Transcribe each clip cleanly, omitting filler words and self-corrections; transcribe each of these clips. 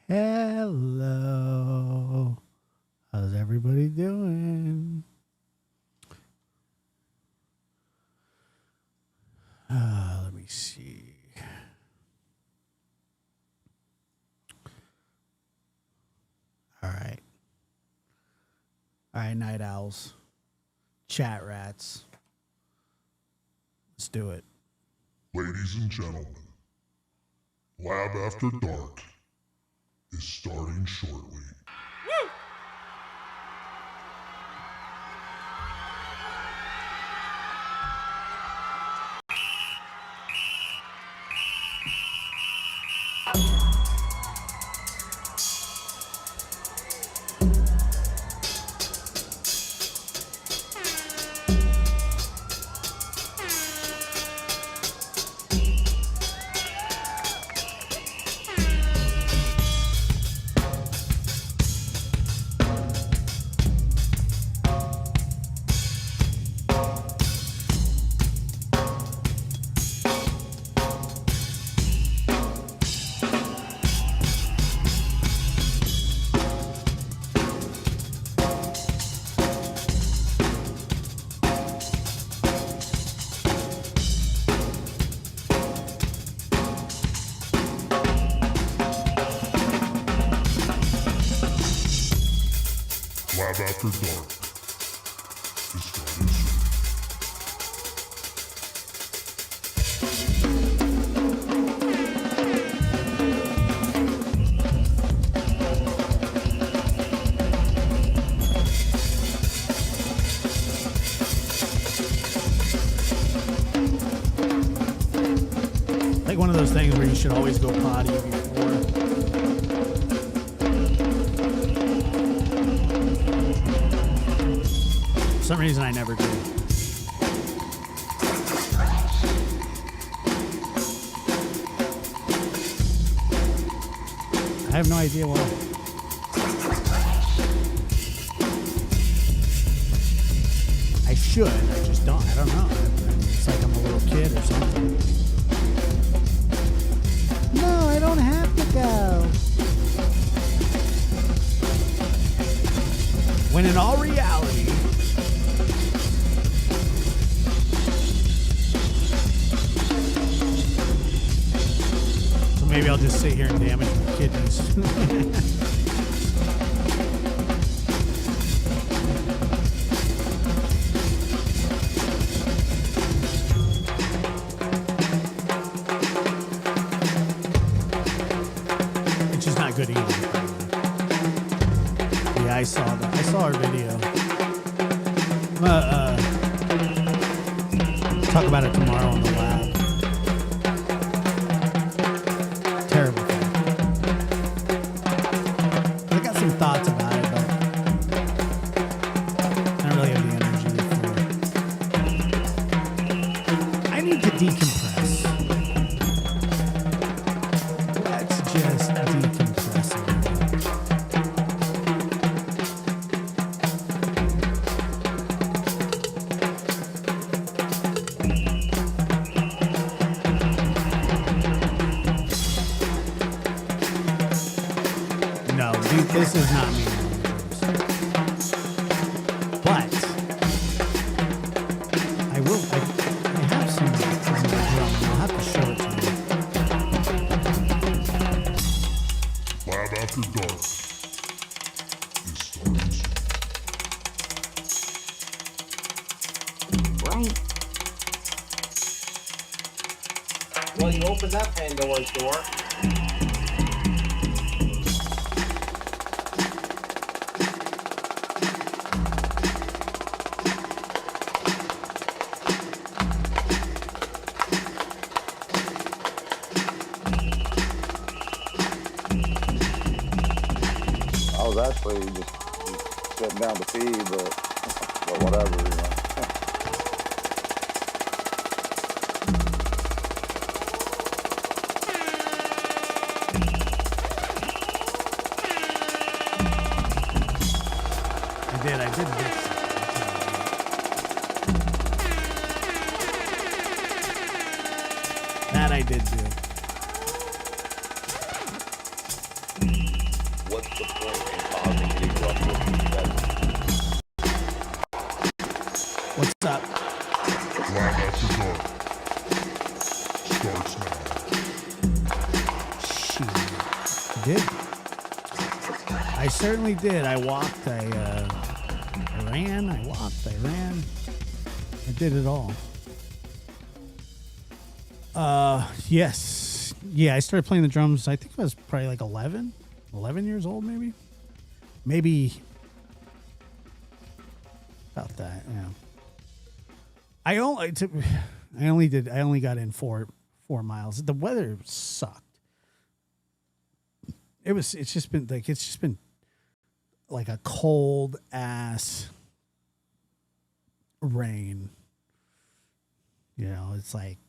Hello. How's everybody doing? Let me see. All right. All right, night owls. Chat rats. Let's do it. Ladies and gentlemen, Lab After Dark is starting shortly. Woo! Lab After Dark is starting soon. Like one of those things where you should always go potty before. For some reason, I never do. I have no idea why. I should. I just don't. I don't know. It's like I'm a little kid or something. No, I don't have to go. When in all reality, so maybe I'll just sit here and damage my kidneys. Which is not good either. Yeah, I saw that. I saw her video. Talk about it tomorrow on the lab. Terrible thing. I got some thoughts about it, but I don't really have the energy for it. I need to decompress. Let's just decompress a little. No, dude, this is not me. But I will. I have some drum. I'll have to show it to you. Lab After Dark is starting soon. Right. Well, you opened that Pandora's door. I was actually just sitting down to pee, but whatever, you know. I did this. That I did do. what's the point in causing these ruffles? What's up? Live After Dark starts now. Shoot. Did. I certainly did. I walked. I ran. I walked. I ran. I did it all. Yes. Yeah, I started playing the drums. I think I was probably like 11 years old, maybe. Maybe about that. Yeah. I only got in 4 miles. The weather sucked. It's just been like a cold ass rain. You know, it's like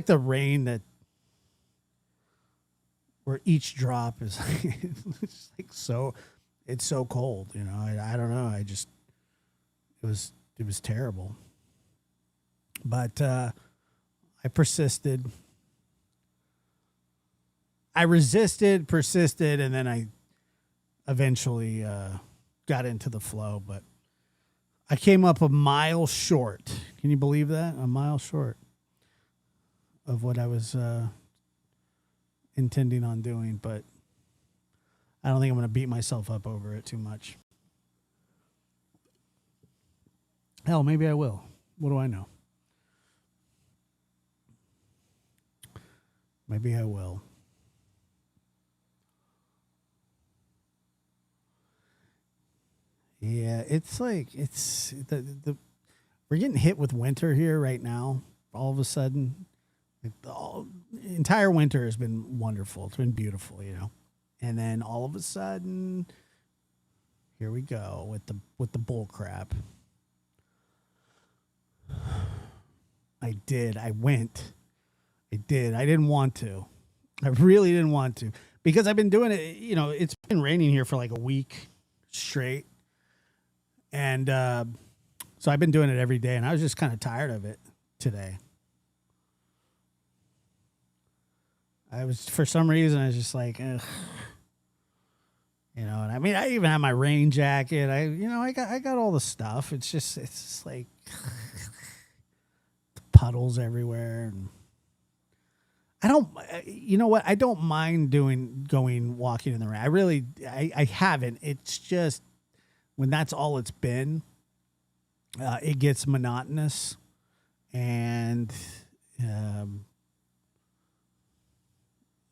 the rain that where each drop is it's like it's so cold, you know. I don't know. It was terrible. But I persisted. I resisted, persisted, and then I eventually got into the flow. But I came up a mile short. Can you believe that? A mile short of what I was intending on doing. But I don't think I'm going to beat myself up over it too much. Hell, maybe I will. What do I know? Maybe I will. Yeah, it's like the we're getting hit with winter here right now. All of a sudden, the entire winter has been wonderful. It's been beautiful, you know. And then all of a sudden, here we go with the bull crap. I did. I went. I did. I didn't want to. I really didn't want to because I've been doing it. You know, it's been raining here for like a week straight. And so I've been doing it every day, and I was just kind of tired of it today. For some reason, I was just like, ugh. You know, and I mean, I even have my rain jacket. I got all the stuff. It's just like puddles everywhere. And you know what? I don't mind going walking in the rain. I haven't. It's just, when that's all it's been, it gets monotonous and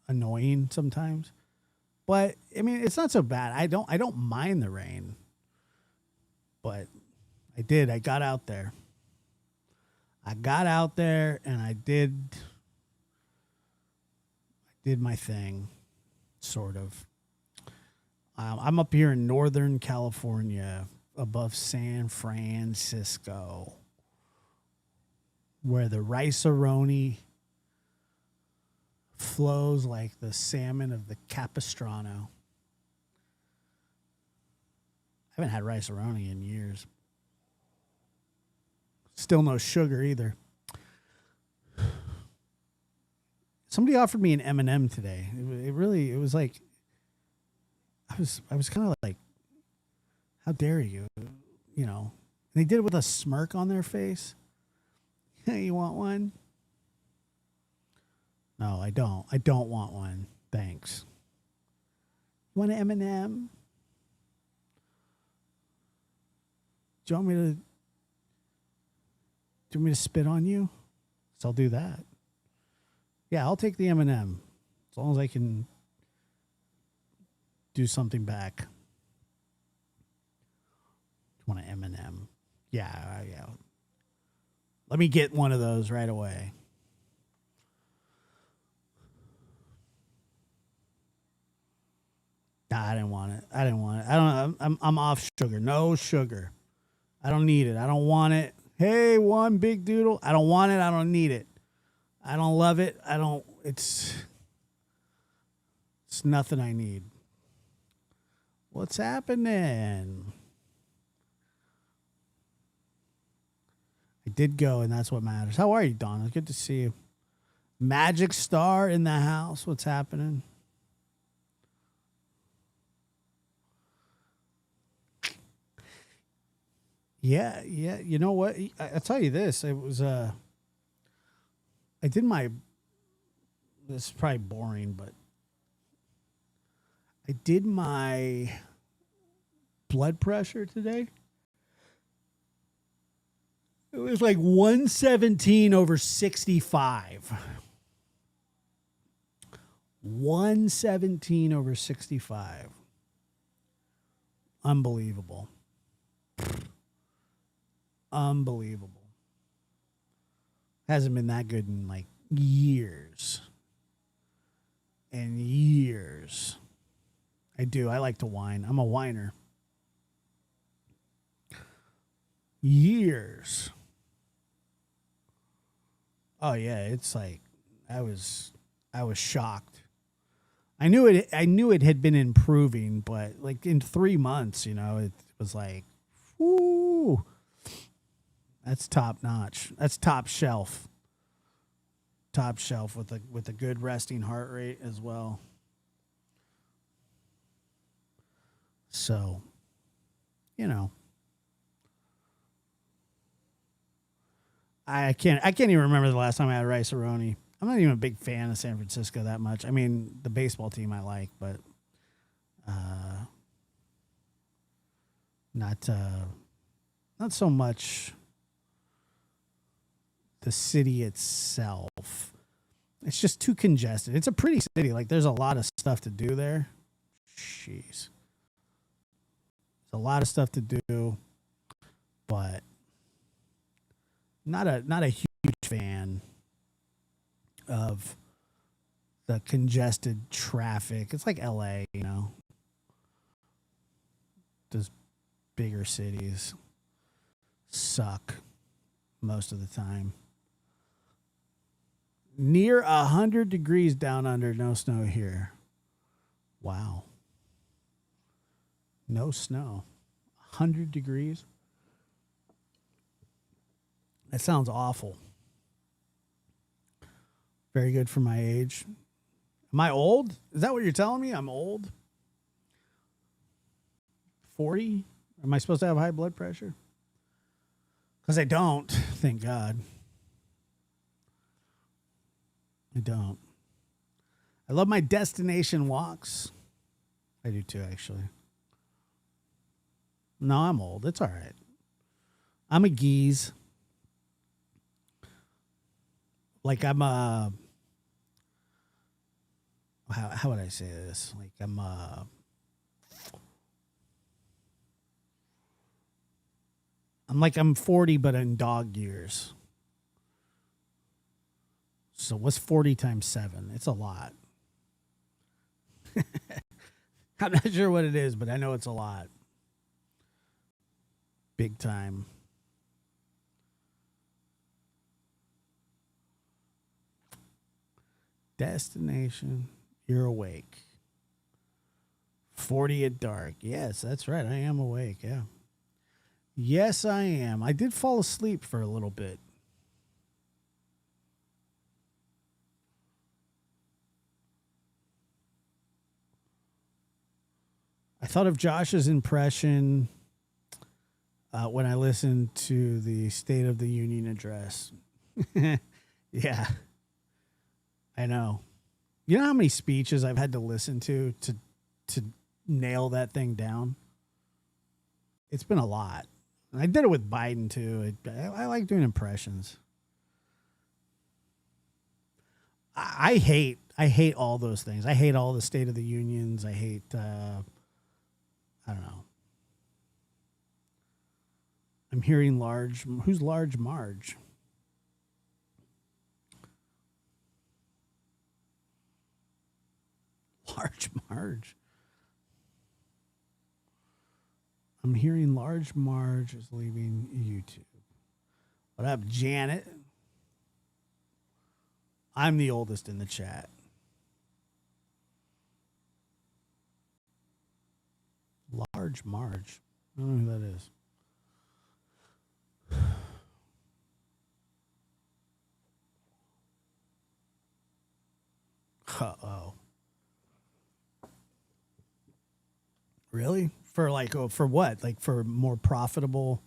annoying sometimes. But I mean, it's not so bad. I don't mind the rain. But I did. I got out there. And I did my thing, sort of. I'm up here in Northern California, above San Francisco, where the rice-a-roni flows like the salmon of the Capistrano. I haven't had rice-a-roni in years. Still no sugar either. Somebody offered me an M&M today. It was like, I was kind of like, how dare you? You know, and they did it with a smirk on their face. Hey, you want one? No, I don't. I don't want one. Thanks. You want an M&M? Do you want me to spit on you? So I'll do that. Yeah, I'll take the M&M as long as I can do something back. Want an M&M? Yeah. Let me get one of those right away. Nah, I didn't want it. I'm off sugar. No sugar. I don't need it. I don't want it. Hey, one big doodle. I don't want it. I don't need it. I don't love it. It's nothing I need. What's happening? I did go, and that's what matters. How are you, Donna? Good to see you. Magic Star in the house. What's happening? Yeah, yeah. You know what? I'll tell you this. It was I did my. This is probably boring, but I did my blood pressure today. It was like 117 over 65. 117 over 65. Unbelievable. Unbelievable. Hasn't been that good in like years. And years. I do. I like to whine. I'm a whiner. Years. Oh yeah, it's like I was shocked. I knew it had been improving, but like in 3 months, it was like, whoo. That's top notch. That's top shelf. Top shelf with a good resting heart rate as well. So, I can't even remember the last time I had rice-a-roni. I'm not even a big fan of San Francisco that much. I mean, the baseball team I like, but not so much the city itself. It's just too congested. It's a pretty city. Like, there's a lot of stuff to do there. Jeez. There's a lot of stuff to do, but not a huge fan of the congested traffic. It's like LA, Those bigger cities suck most of the time. Near 100 degrees down under, no snow here. Wow. No snow. 100 degrees? That sounds awful. Very good for my age. Am I old? Is that what you're telling me? I'm old? 40? Am I supposed to have high blood pressure? Because I don't, thank God. I don't. I love my destination walks. I do too, actually. No, I'm old. It's all right. I'm a geese. Like I'm a... How would I say this? Like I'm I'm 40, but in dog years. So what's 40 times 7? It's a lot. I'm not sure what it is, but I know it's a lot. Big time. Destination, you're awake. 40 at dark. Yes, that's right. I am awake, yeah. Yes, I am. I did fall asleep for a little bit. I thought of Josh's impression when I listened to the State of the Union address. Yeah, I know. You know how many speeches I've had to listen to nail that thing down? It's been a lot. And I did it with Biden, too. I like doing impressions. I hate all those things. I hate all the State of the Unions. I hate, I don't know. I'm hearing who's Large Marge? Large Marge. I'm hearing Large Marge is leaving YouTube. What up, Janet? I'm the oldest in the chat. Large Marge. I don't know who that is. Uh-oh. Really? For what? Like for more profitable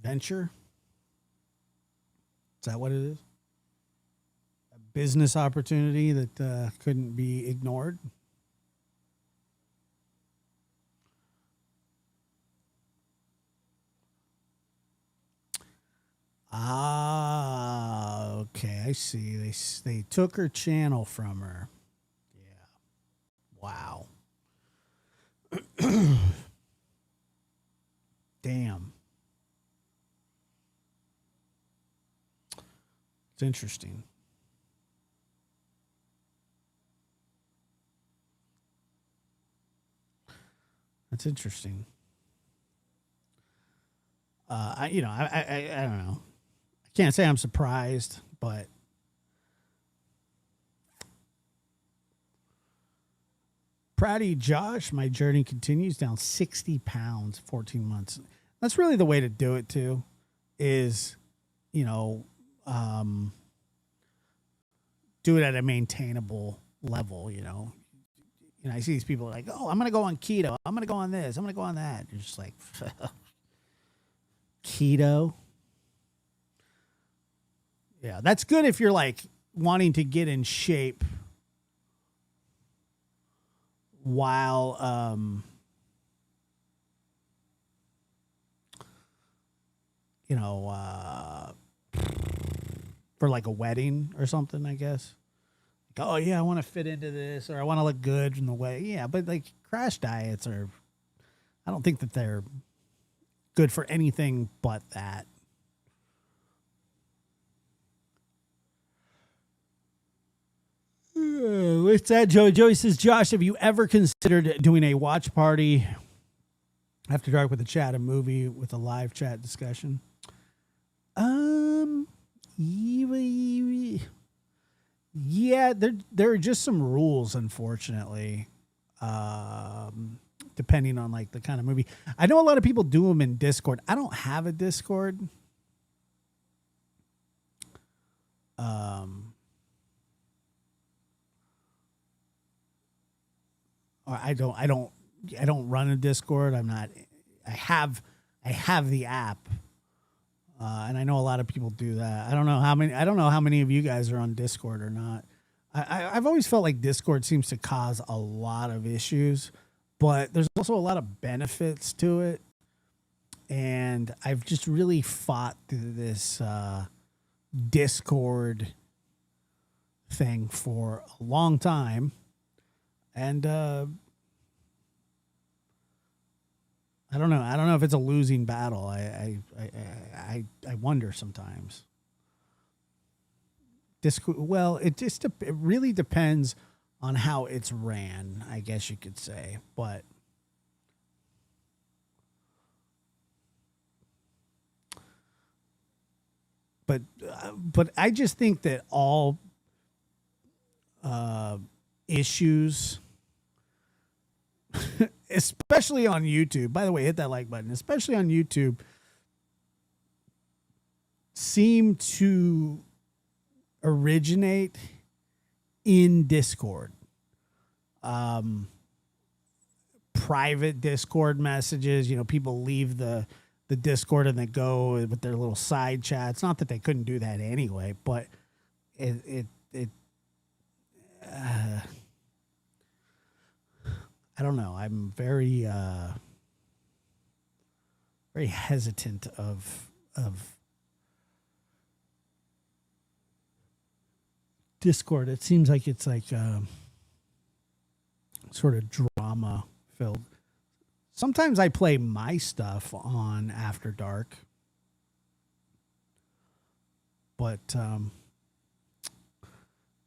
venture. Is that what it is? A business opportunity that couldn't be ignored. Ah, okay, I see. They took her channel from her. Yeah. Wow. Damn. It's interesting. That's interesting. I don't know. I can't say I'm surprised, but proud of you, Josh. My journey continues, down 60 pounds, 14 months. That's really the way to do it too, is, you know, do it at a maintainable level, you know. You know, I see these people like, oh, I'm going to go on keto. I'm going to go on this. I'm going to go on that. You're just like, keto. Yeah, that's good if you're like wanting to get in shape while you know, for like a wedding or something, I guess. Like, oh yeah, I want to fit into this, or I want to look good in the way. Yeah, but like crash diets are, I don't think that they're good for anything but that. What's that, Joey? Joey says, Josh, have you ever considered doing a watch party after dark with a chat, a movie with a live chat discussion? Yeah, there are just some rules, unfortunately. Depending on like the kind of movie. I know a lot of people do them in Discord. I don't have a Discord. Or I don't run a Discord. I have the app. And I know a lot of people do that. I don't know how many of you guys are on Discord or not. I've always felt like Discord seems to cause a lot of issues, but there's also a lot of benefits to it. And I've just really fought through this Discord thing for a long time. And I don't know. I don't know if it's a losing battle. I wonder sometimes. Well, it really depends on how it's ran, I guess you could say. But I just think that all issues, especially on YouTube, by the way, hit that like button, especially on YouTube, seem to originate in Discord. Private Discord messages, people leave the Discord and they go with their little side chats. Not that they couldn't do that anyway, but I don't know. I'm very very hesitant of Discord. It seems like it's like sort of drama filled. Sometimes I play my stuff on After Dark, but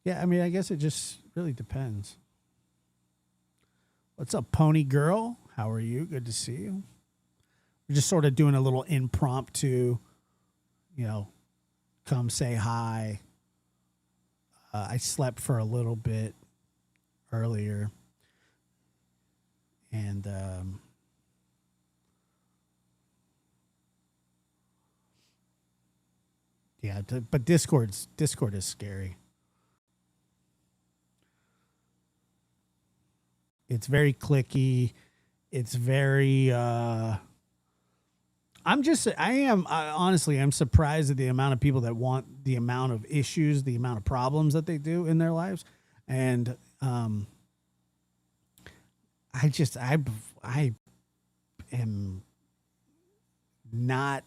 yeah, I mean, I guess it just really depends. What's up, Pony Girl? How are you? Good to see you. We're just sort of doing a little impromptu, come say hi. I slept for a little bit earlier. And yeah, but Discord is scary. It's very clicky. It's very Honestly, I'm surprised at the amount of people that want the amount of issues, the amount of problems that they do in their lives. And, I am not,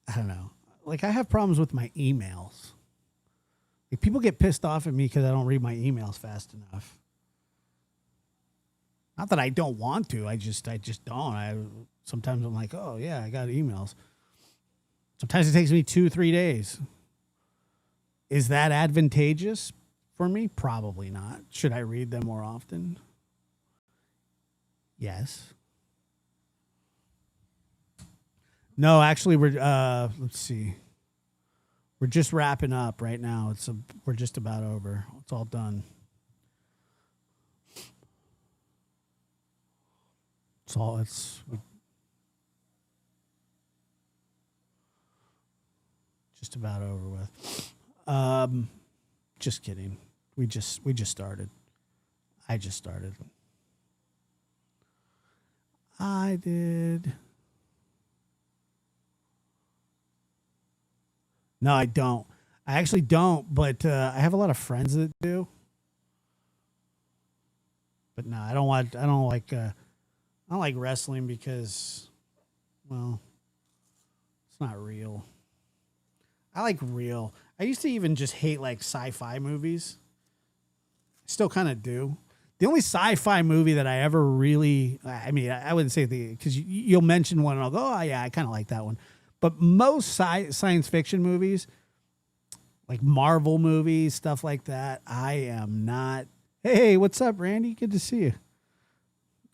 I don't know. Like, I have problems with my emails. Like, people get pissed off at me because I don't read my emails fast enough. Not that I don't want to. I just don't. Sometimes I'm like, oh yeah, I got emails. Sometimes it takes me 2-3 days. Is that advantageous for me? Probably not. Should I read them more often? Yes. No, actually, let's see. We're just wrapping up right now. We're just about over. It's all done. It's just about over with. Just kidding. We just started. I just started. I did. No, I don't. I actually don't, but I have a lot of friends that do. But no, I don't like wrestling because, well, it's not real. I like real. I used to even just hate like sci-fi movies. Still kind of do. The only sci-fi movie that I ever really, I mean, I wouldn't say because you'll mention one and I'll go, oh yeah, I kind of like that one. But most science fiction movies, like Marvel movies, stuff like that, I am not. Hey, what's up, Randy? Good to see you.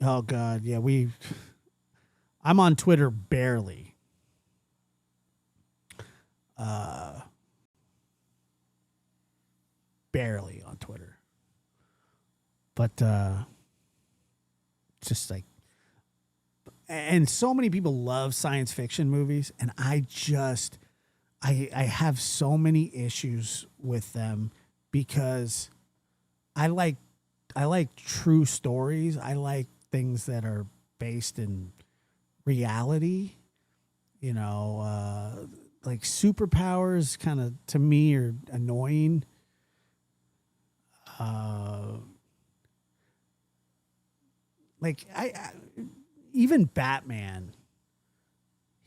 Oh God, yeah, I'm on Twitter barely. Barely on Twitter. But just like, and so many people love science fiction movies, and I have so many issues with them because I like true stories. I like things that are based in reality, like superpowers kind of to me are annoying. Like I even Batman,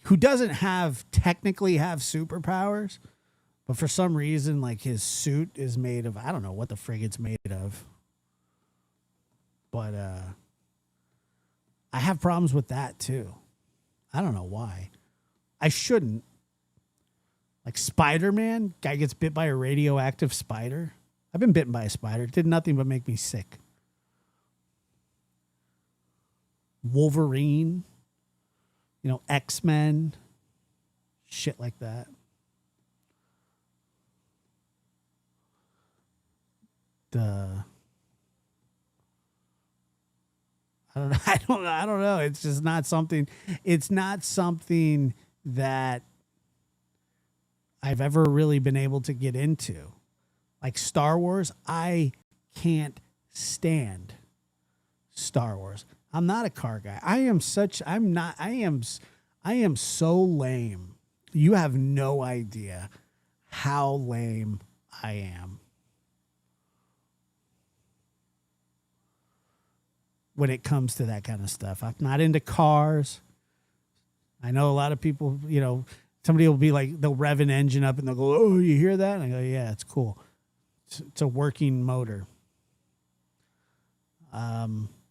who doesn't technically have superpowers, but for some reason, like his suit is made of, I don't know what the frig it's made of. But I have problems with that too. I don't know why. I shouldn't. Like Spider-Man, guy gets bit by a radioactive spider. I've been bitten by a spider. It did nothing but make me sick. Wolverine, X-Men, shit like that. I don't know. I don't know. It's just not something. It's not something that I've ever really been able to get into. Like Star Wars, I can't stand Star Wars. I'm not a car guy. I am so lame. You have no idea how lame I am when it comes to that kind of stuff. I'm not into cars. I know a lot of people, somebody will be like, they'll rev an engine up and they'll go, oh, you hear that? And I go, yeah, it's cool. It's a working motor.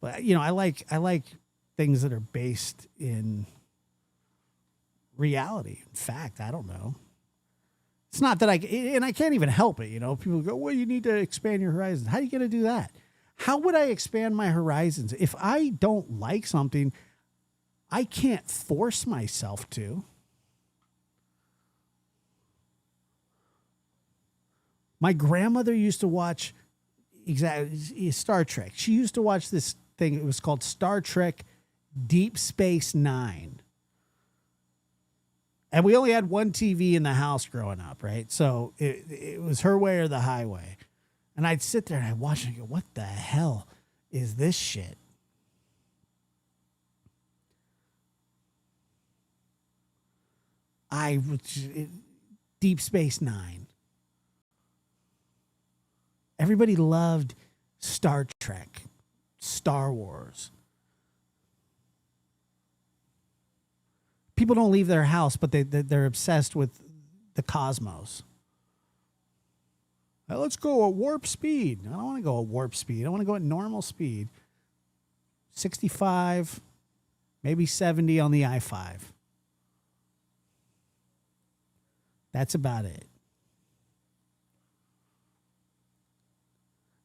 But I like things that are based in reality. In fact, I don't know. It's not that I can't even help it. People go, well, you need to expand your horizons. How are you going to do that? How would I expand my horizons? If I don't like something, I can't force myself to. My grandmother used to watch Star Trek. She used to watch this thing. It was called Star Trek Deep Space Nine. And we only had one TV in the house growing up, right? So it was her way or the highway. And I'd sit there and I'd watch it and go, what the hell is this shit? Deep Space Nine. Everybody loved Star Trek, Star Wars. People don't leave their house, but they're obsessed with the cosmos. Let's go at warp speed. I don't want to go at warp speed. I want to go at normal speed. 65, maybe 70 on the I-5. That's about it.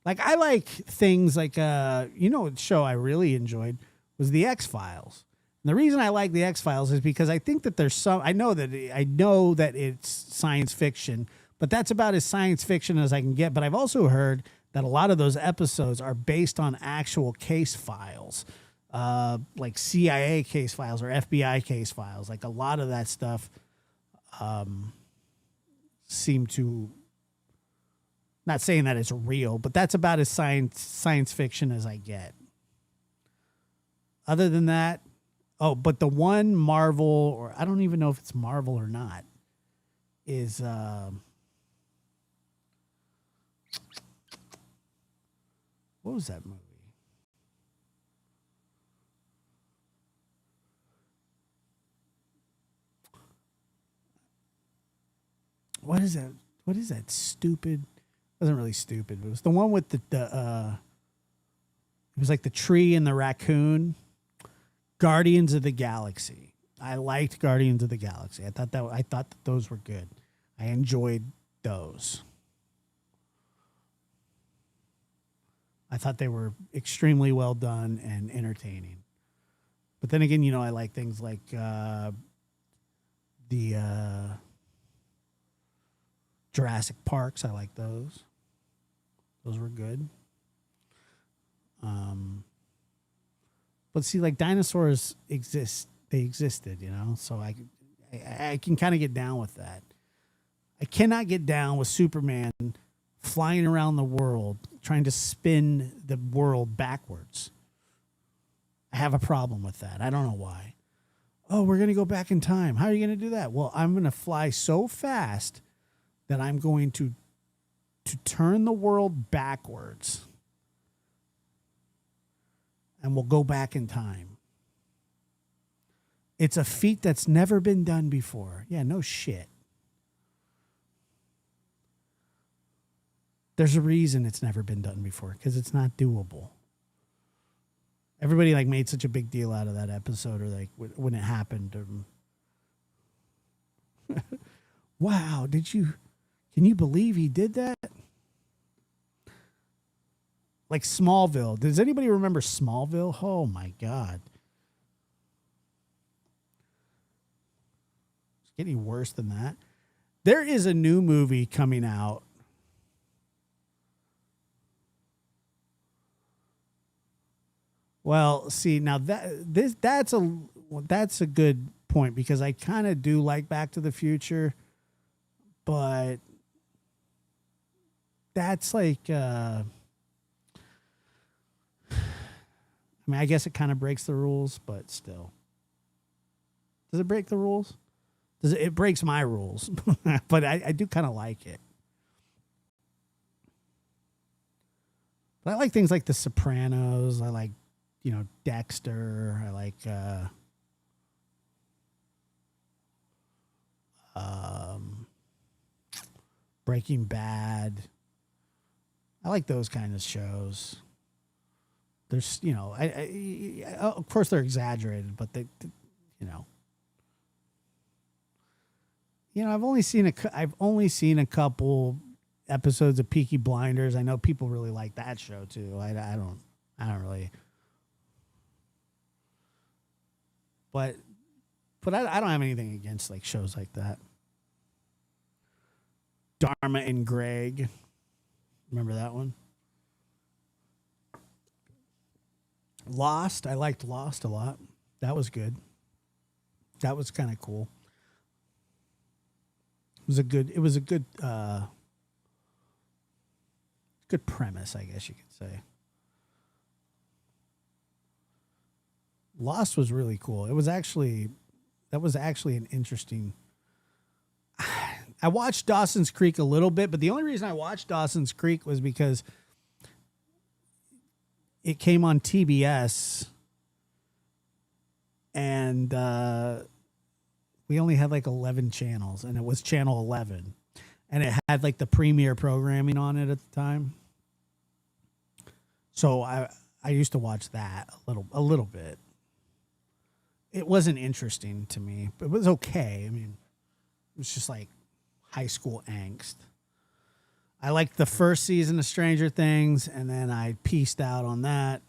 Like, I like things like, what show I really enjoyed was The X-Files. And the reason I like The X-Files is because I think that there's I know that it's science fiction, but that's about as science fiction as I can get. But I've also heard that a lot of those episodes are based on actual case files, like CIA case files or FBI case files. Like, a lot of that stuff seem to, not saying that it's real, but that's about as science fiction as I get. Other than that, but the one Marvel, or I don't even know if it's Marvel or not, is what was that movie? What is that? What is that stupid? It wasn't really stupid. It was the one with it was like the tree and the raccoon. Guardians of the Galaxy. I liked Guardians of the Galaxy. I thought that those were good. I enjoyed those. I thought they were extremely well done and entertaining. But then again, I like things like the Jurassic Parks. I like those. Those were good. But see, like, dinosaurs exist. They existed, so I can kind of get down with that. I cannot get down with Superman flying around the world, trying to spin the world backwards. I have a problem with that. I don't know why. Oh, we're going to go back in time. How are you going to do that? Well, I'm going to fly so fast that I'm going to turn the world backwards. And we'll go back in time. It's a feat that's never been done before. Yeah, no shit. There's a reason it's never been done before, because it's not doable. Everybody made such a big deal out of that episode, or when it happened. Wow, can you believe he did that? Like Smallville. Does anybody remember Smallville? Oh my God. It's getting worse than that. There is a new movie coming out. Well, see, now that's a good point, because I kind of do like Back to the Future, but that's like I guess it kind of breaks the rules, but still. Does it break the rules? It breaks my rules, but I do kind of like it. But I like things like The Sopranos. I like, Dexter. I like Breaking Bad. I like those kind of shows. There's, of course they're exaggerated, but I've only seen a couple episodes of Peaky Blinders. I know people really like that show too. I don't really. But I don't have anything against shows like that. Dharma and Greg. Remember that one? Lost. I liked Lost a lot. That was good. That was kind of cool. It was a good good premise, I guess you could say. Lost was really cool. That was actually an interesting I watched Dawson's Creek a little bit, but the only reason I watched Dawson's Creek was because it came on TBS, and we only had like 11 channels, and it was channel 11, and it had like the premiere programming on it at the time. So I used to watch that a little bit. It wasn't interesting to me, but it was okay. I mean, it was just like high school angst. I liked the first season of Stranger Things, and then I pieced out on that.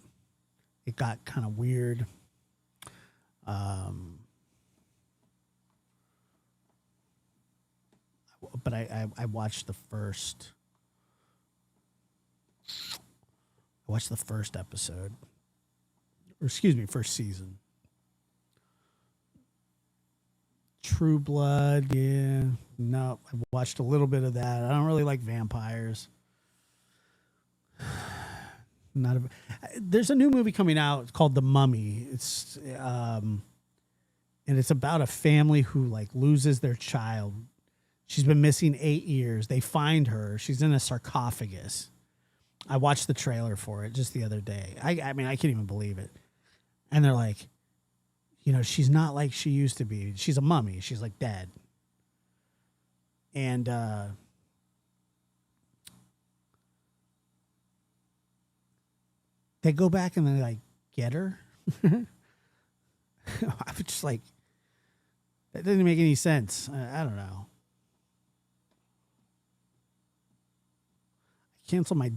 It got kind of weird. But I watched the first. I watched the first episode, or excuse me, first season. True Blood, yeah. No, I watched a little bit of that. I don't really like vampires. There's a new movie coming out. It's called The Mummy. It's and it's about a family who like loses their child. She's been missing 8 years. They find her. She's in a sarcophagus. I watched the trailer for it just the other day. I mean, I can't even believe it. And they're like, you know, she's not like she used to be. She's a mummy. She's like dead. And they go back and they like get her. I was just like, that didn't make any sense. I don't know. I canceled my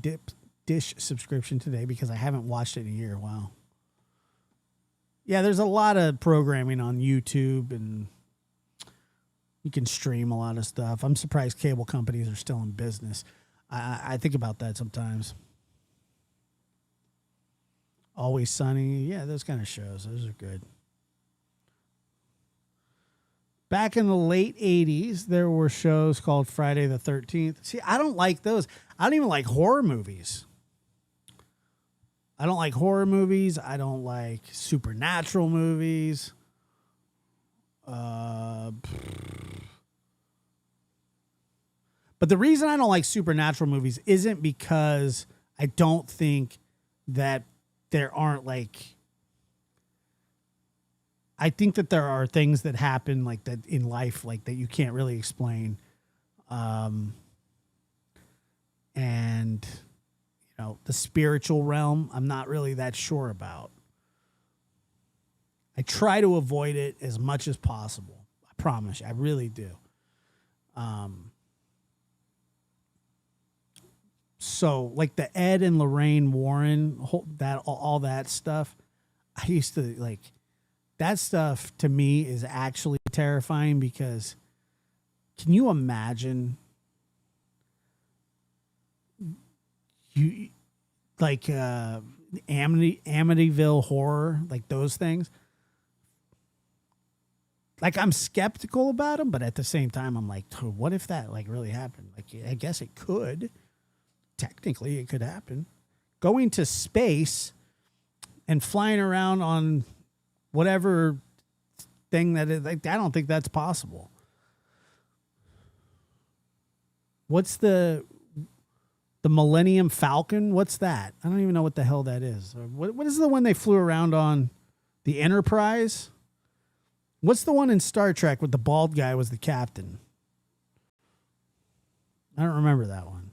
Dish subscription today because I haven't watched it in a year. Wow. Yeah, there's a lot of programming on YouTube, and you can stream a lot of stuff. I'm surprised cable companies are still in business. I think about that sometimes. Always Sunny. Yeah, those kind of shows. Those are good. Back in the late 80s, there were shows called Friday the 13th. See, I don't like those. I don't even like horror movies. I don't like horror movies. I don't like supernatural movies. But the reason I don't like supernatural movies isn't because I don't think that there aren't like... I think that there are things that happen like that in life, like that you can't really explain. And... the spiritual realm, I'm not really that sure about. I try to avoid it as much as possible. I promise you, I really do. So, like the Ed and Lorraine Warren, all that stuff, I used to like that stuff. To me, is actually terrifying because can you imagine? You like Amityville Horror, like those things. Like I'm skeptical about them, but at the same time, I'm like, what if that like really happened? Like, I guess it could. Technically, it could happen. Going to space and flying around on whatever thing that is, like, I don't think that's possible. What's the Millennium Falcon? What's that? I don't even know what the hell that is. What is the one they flew around on? The Enterprise? What's the one in Star Trek with the bald guy was the captain? I don't remember that one.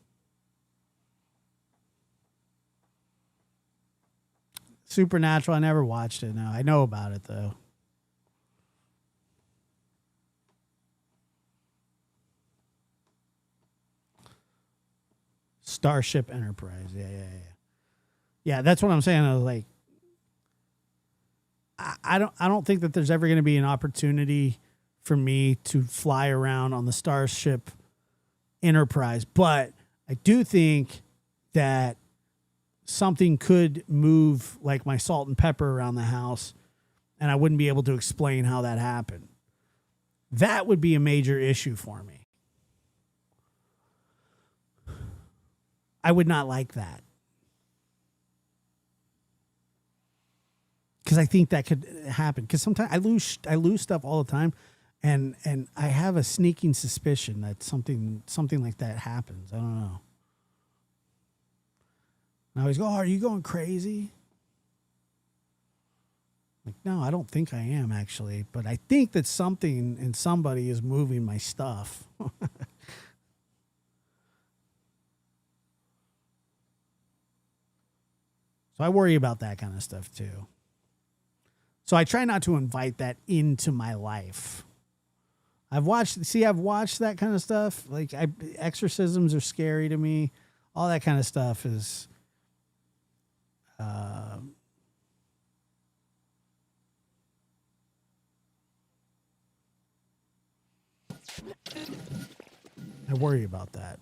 Supernatural, I never watched it. No, I know about it though. Starship Enterprise. Yeah. Yeah, that's what I'm saying. I was like, I don't think that there's ever going to be an opportunity for me to fly around on the Starship Enterprise, but I do think that something could move like my salt and pepper around the house, and I wouldn't be able to explain how that happened. That would be a major issue for me. I would not like that. Because I think that could happen. Because sometimes I lose stuff all the time. And I have a sneaking suspicion that something like that happens. I don't know. And I always go, "Oh, are you going crazy?" Like, no, I don't think I am actually, but I think that something and somebody is moving my stuff. So I worry about that kind of stuff too. So I try not to invite that into my life. I've watched that kind of stuff. Like exorcisms are scary to me. All that kind of stuff is I worry about that.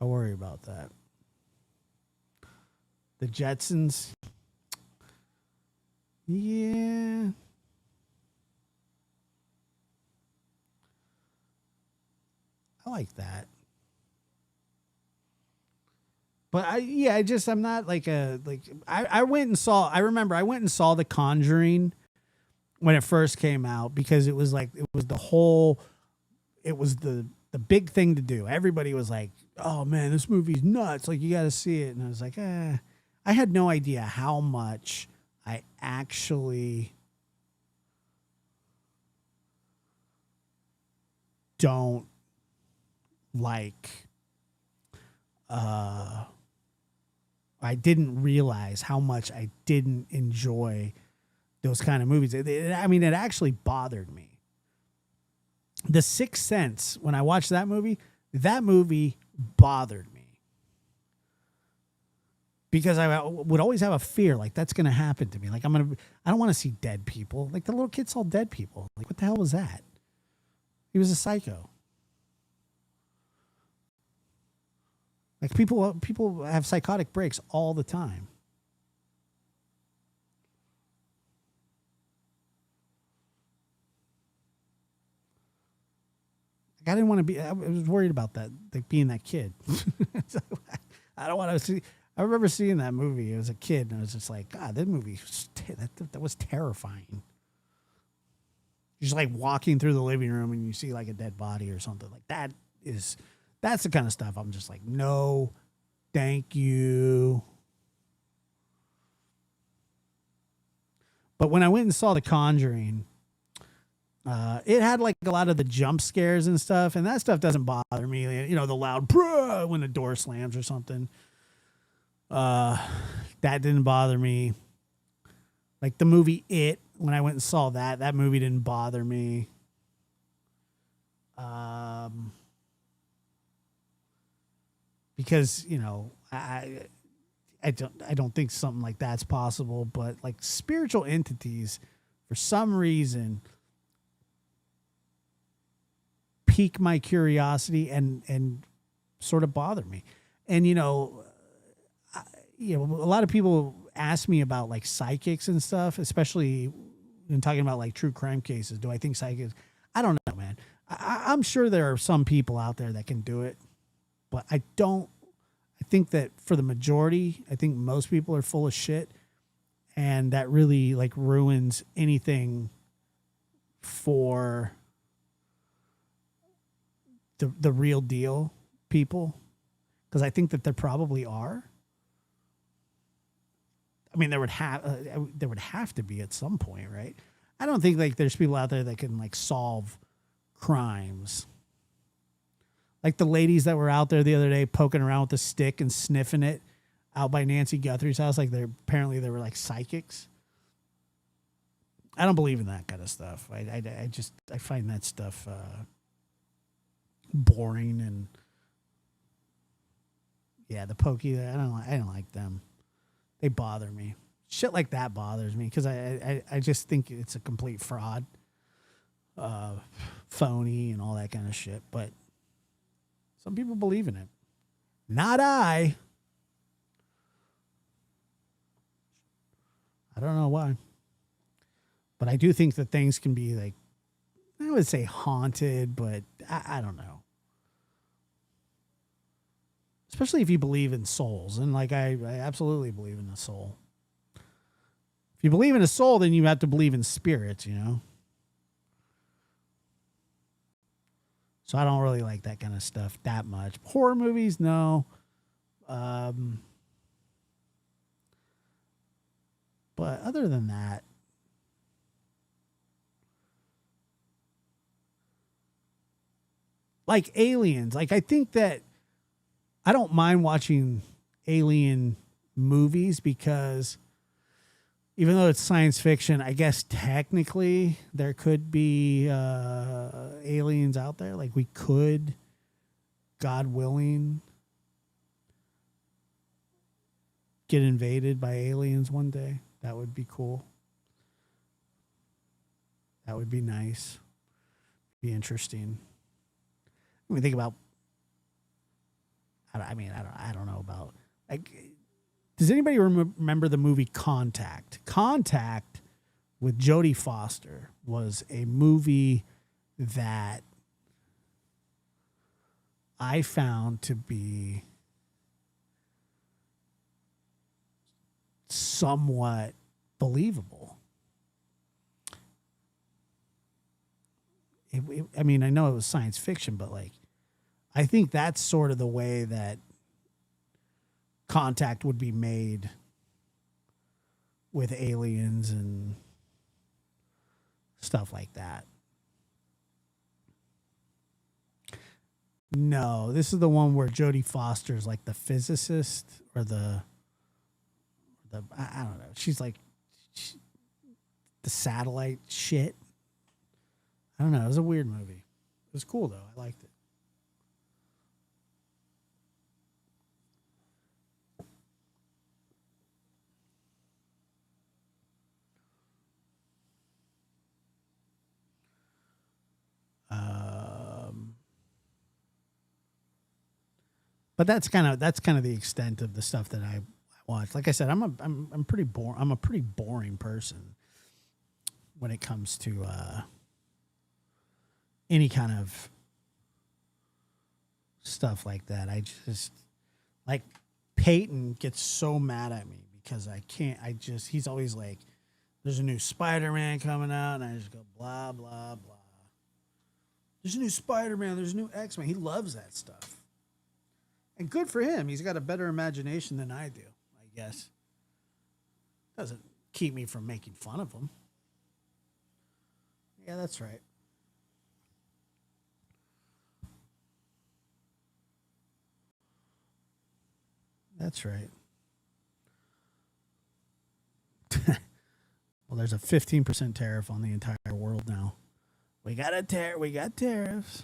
I worry about that. The Jetsons. Yeah. I like that. But I'm not like I went and saw, I remember I went and saw The Conjuring when it first came out because it was the big thing to do. Everybody was like, "Oh man, this movie's nuts. Like you got to see it." And I was like, I had no idea how much I actually don't like. I didn't realize how much I didn't enjoy those kind of movies. It actually bothered me. The Sixth Sense, when I watched that movie bothered me. Because I would always have a fear, like, that's going to happen to me. Like, I don't want to see dead people. Like, the little kid saw dead people. Like, what the hell was that? He was a psycho. Like, people have psychotic breaks all the time. Like, I was worried about that, like being that kid. I don't want to see. I remember seeing that movie as a kid, and I was just like, God, that movie that was terrifying. You're just like walking through the living room and you see like a dead body or something like that. That's the kind of stuff I'm just like, no, thank you. But when I went and saw The Conjuring, it had like a lot of the jump scares and stuff, and that stuff doesn't bother me. You know, the loud bruh when the door slams or something. That didn't bother me. Like the movie It, when I went and saw that movie didn't bother me. Because, you know, I don't think something like that's possible, but like spiritual entities for some reason pique my curiosity and sort of bother me. And, you know, a lot of people ask me about like psychics and stuff, especially when talking about like true crime cases. Do I think psychics? I don't know, man. I'm sure there are some people out there that can do it, but I think that for the majority, I think most people are full of shit, and that really like ruins anything for the real deal people, because I think that there probably are. I mean, there would have to be at some point, right? I don't think like there's people out there that can like solve crimes. Like the ladies that were out there the other day poking around with a stick and sniffing it out by Nancy Guthrie's house, like they were like psychics. I don't believe in that kind of stuff. I find that stuff boring, and yeah, the pokey. I don't like them. They bother me. Shit like that bothers me because I just think it's a complete fraud, phony, and all that kind of shit. But some people believe in it. Not I. I don't know why. But I do think that things can be like, I would say haunted, but I don't know. Especially if you believe in souls. And like I absolutely believe in the soul. If you believe in a soul, then you have to believe in spirits, you know? So I don't really like that kind of stuff that much. Horror movies, no. But other than that, like Aliens, like I think that I don't mind watching alien movies because even though it's science fiction, I guess technically there could be aliens out there. Like we could, God willing, get invaded by aliens one day. That would be cool. That would be nice. Be interesting. When we think about, I don't know about, like, does anybody remember the movie Contact? Contact with Jodie Foster was a movie that I found to be somewhat believable. I mean, I know it was science fiction, but like, I think that's sort of the way that Contact would be made with aliens and stuff like that. No, this is the one where Jodie Foster is like the physicist or the I don't know. She's like the satellite shit. I don't know. It was a weird movie. It was cool though. I liked it. But that's kind of the extent of the stuff that I watch. Like I said, I'm pretty boring. I'm a pretty boring person when it comes to any kind of stuff like that. I just like Peyton gets so mad at me because he's always like, there's a new Spider-Man coming out, and I just go blah blah blah. There's a new Spider-Man, there's a new X-Men. He loves that stuff. And good for him. He's got a better imagination than I do, I guess. Doesn't keep me from making fun of him. Yeah, that's right. That's right. Well, there's a 15% tariff on the entire world now. We got tariffs.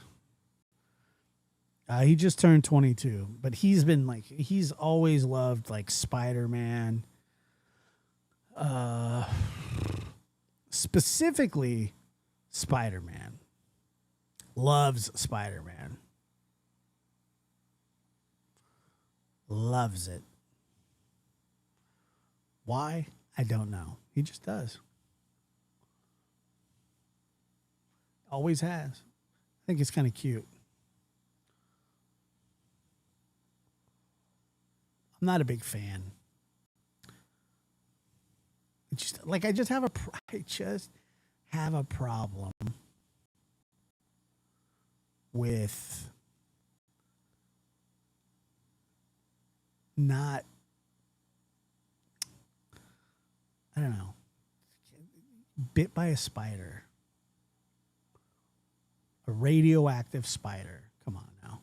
He just turned 22, but he's always loved like Spider-Man. Specifically Spider-Man. Loves Spider-Man. Loves it. Why? I don't know. He just does. Always has. I think it's kind of cute. I'm not a big fan. I just have a problem with not, I don't know, bit by a spider. A radioactive spider. Come on now.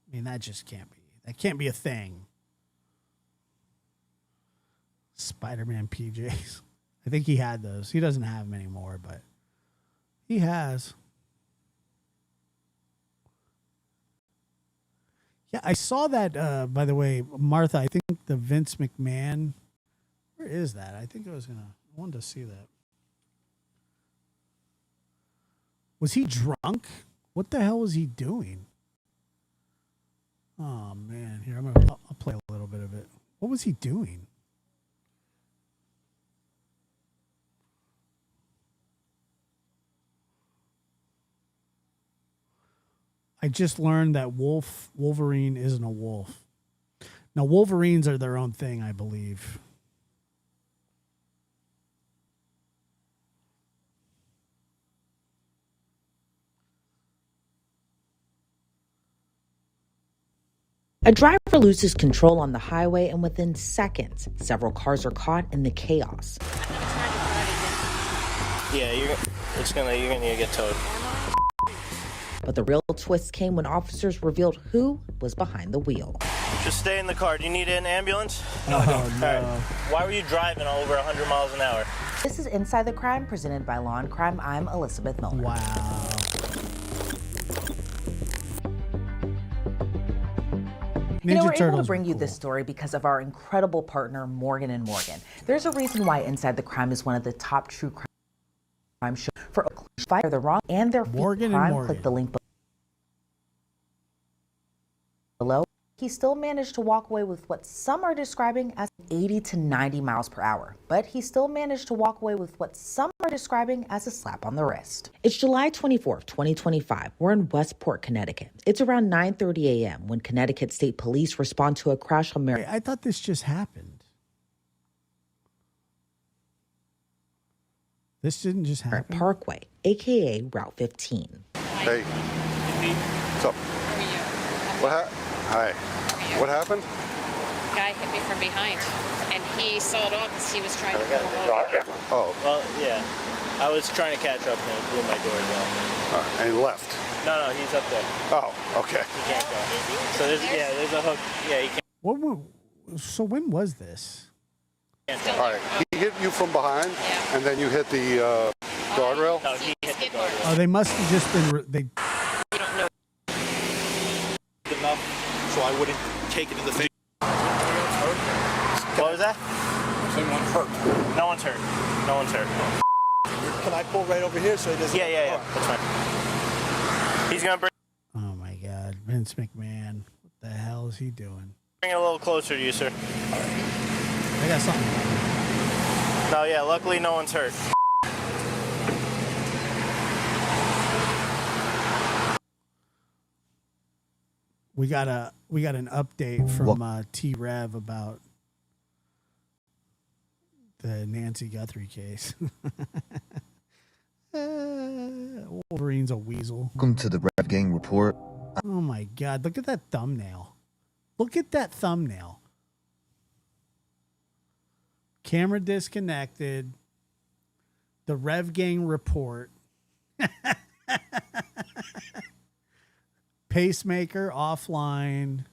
I mean, that just can't be. That can't be a thing. Spider-Man PJs. I think he had those. He doesn't have them anymore, but he has. Yeah, I saw that, by the way, Martha, I think the Vince McMahon. Where is that? I think I wanted to see that. Was he drunk? What the hell was he doing? Oh man, here I'll play a little bit of it. What was he doing? I just learned that Wolverine isn't a wolf. Now Wolverines are their own thing, I believe. A driver loses control on the highway, and within seconds, several cars are caught in the chaos. Yeah, you're gonna need to get towed. But the real twist came when officers revealed who was behind the wheel. Just stay in the car. Do you need an ambulance? No, All no. right. Why were you driving over 100 miles an hour? This is Inside the Crime, presented by Law and Crime. I'm Elizabeth Miller. Wow. You know, Ninja we're able to Turtles bring were you cool. this story because of our incredible partner, Morgan & Morgan. There's a reason why Inside the Crime is one of the top true crime shows. For Fire the Wrong and their Morgan & crime, Morgan. click the link below. He still managed to walk away with what some are describing as 80 to 90 miles per hour. But he still managed to walk away with what some are describing as a slap on the wrist. It's July 24th, 2025. We're in Westport, Connecticut. It's around 9:30 a.m. when Connecticut State Police respond to a crash on Mary. I thought this just happened. This didn't just happen. Parkway, aka Route 15. Hey. What's up? Hi. What happened? Guy hit me from behind, and he saw it all because he was trying to pull over. Oh, Well, yeah. I was trying to catch up and it blew my door down. and he left. No, he's up there. Oh, okay. He can't go. So there's a hook. Yeah, he can't. So when was this? All right. He hit you from behind, Yeah. and then you hit the guardrail? No, he hit the Skid guardrail. Oh, they must have just been. They enough so I wouldn't take it to the face. What was that? Someone hurt. No one's hurt. No one's hurt. Can I pull right over here so he doesn't? Yeah. That's fine. He's gonna bring Oh my God, Vince McMahon! What the hell is he doing? it a little closer to you, sir. I got something. No, yeah. Luckily, no one's hurt. We got an update from T Rev about the Nancy Guthrie case. Wolverine's a weasel. Welcome to the Rev Gang Report. Oh my God, look at that thumbnail. Look at that thumbnail. Camera disconnected. The Rev Gang Report. Pacemaker offline.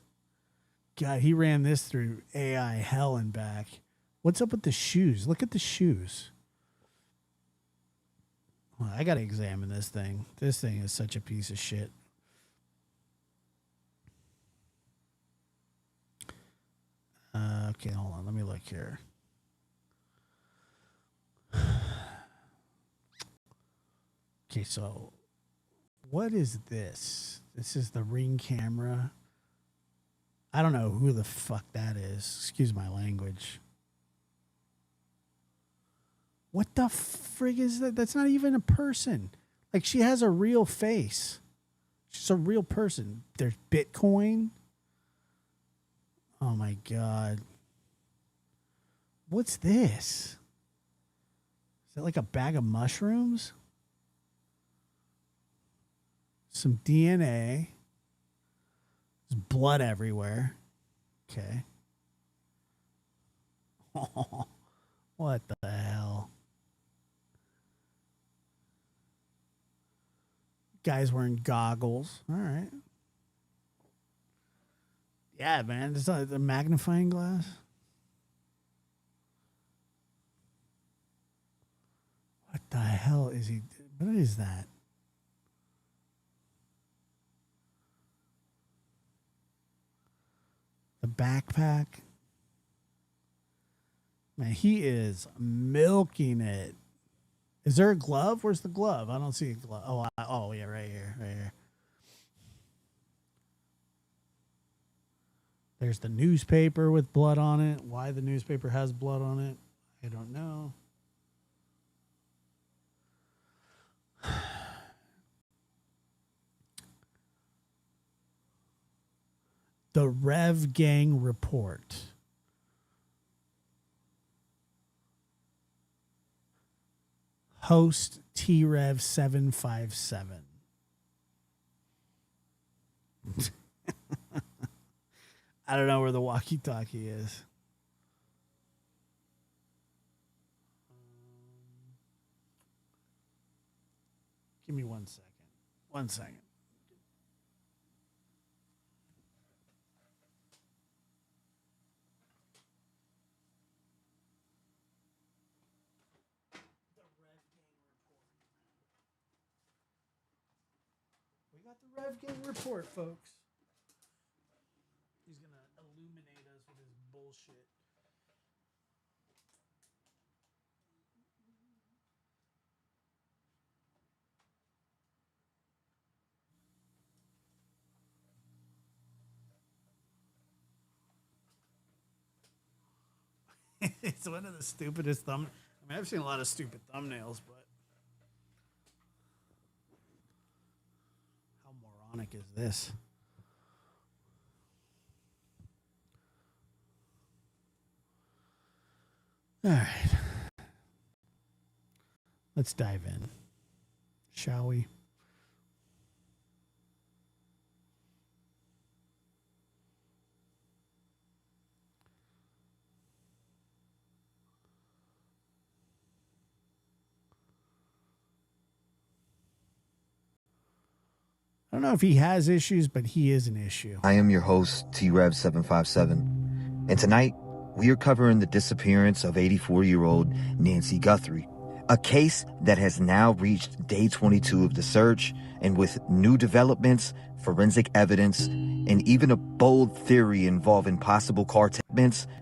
God, he ran this through AI hell and back. What's up with the shoes? Look at the shoes. Well, I got to examine this thing. This thing is such a piece of shit. Okay, hold on. Let me look here. Okay, so what is this? This is the Ring camera. I don't know who the fuck that is. Excuse my language. What the frig is that? That's not even a person. Like, she has a real face. She's a real person. There's Bitcoin. Oh my God. What's this? Is that like a bag of mushrooms? Some DNA. There's blood everywhere. Okay. Oh, what the hell? Guy's wearing goggles. All right. Yeah, man. It's a magnifying glass. What the hell is he? What is that? The backpack. Man, he is milking it. Is there a glove? Where's the glove? I don't see a glove. Oh, yeah, right here, right here. There's the newspaper with blood on it. Why the newspaper has blood on it, I don't know. The Rev Gang Report. Host T-Rev 757. I don't know where the walkie-talkie is. Give me 1 second. 1 second. We got the Rev Gang report, folks. He's going to illuminate us with his bullshit. It's one of the stupidest I mean, I've seen a lot of stupid thumbnails, but how moronic is this? All right. Let's dive in, shall we? I don't know if he has issues, but he is an issue. I am your host, T-Rev757. And tonight, we are covering the disappearance of 84-year-old Nancy Guthrie, a case that has now reached day 22 of the search, and with new developments, forensic evidence, and even a bold theory involving possible cartel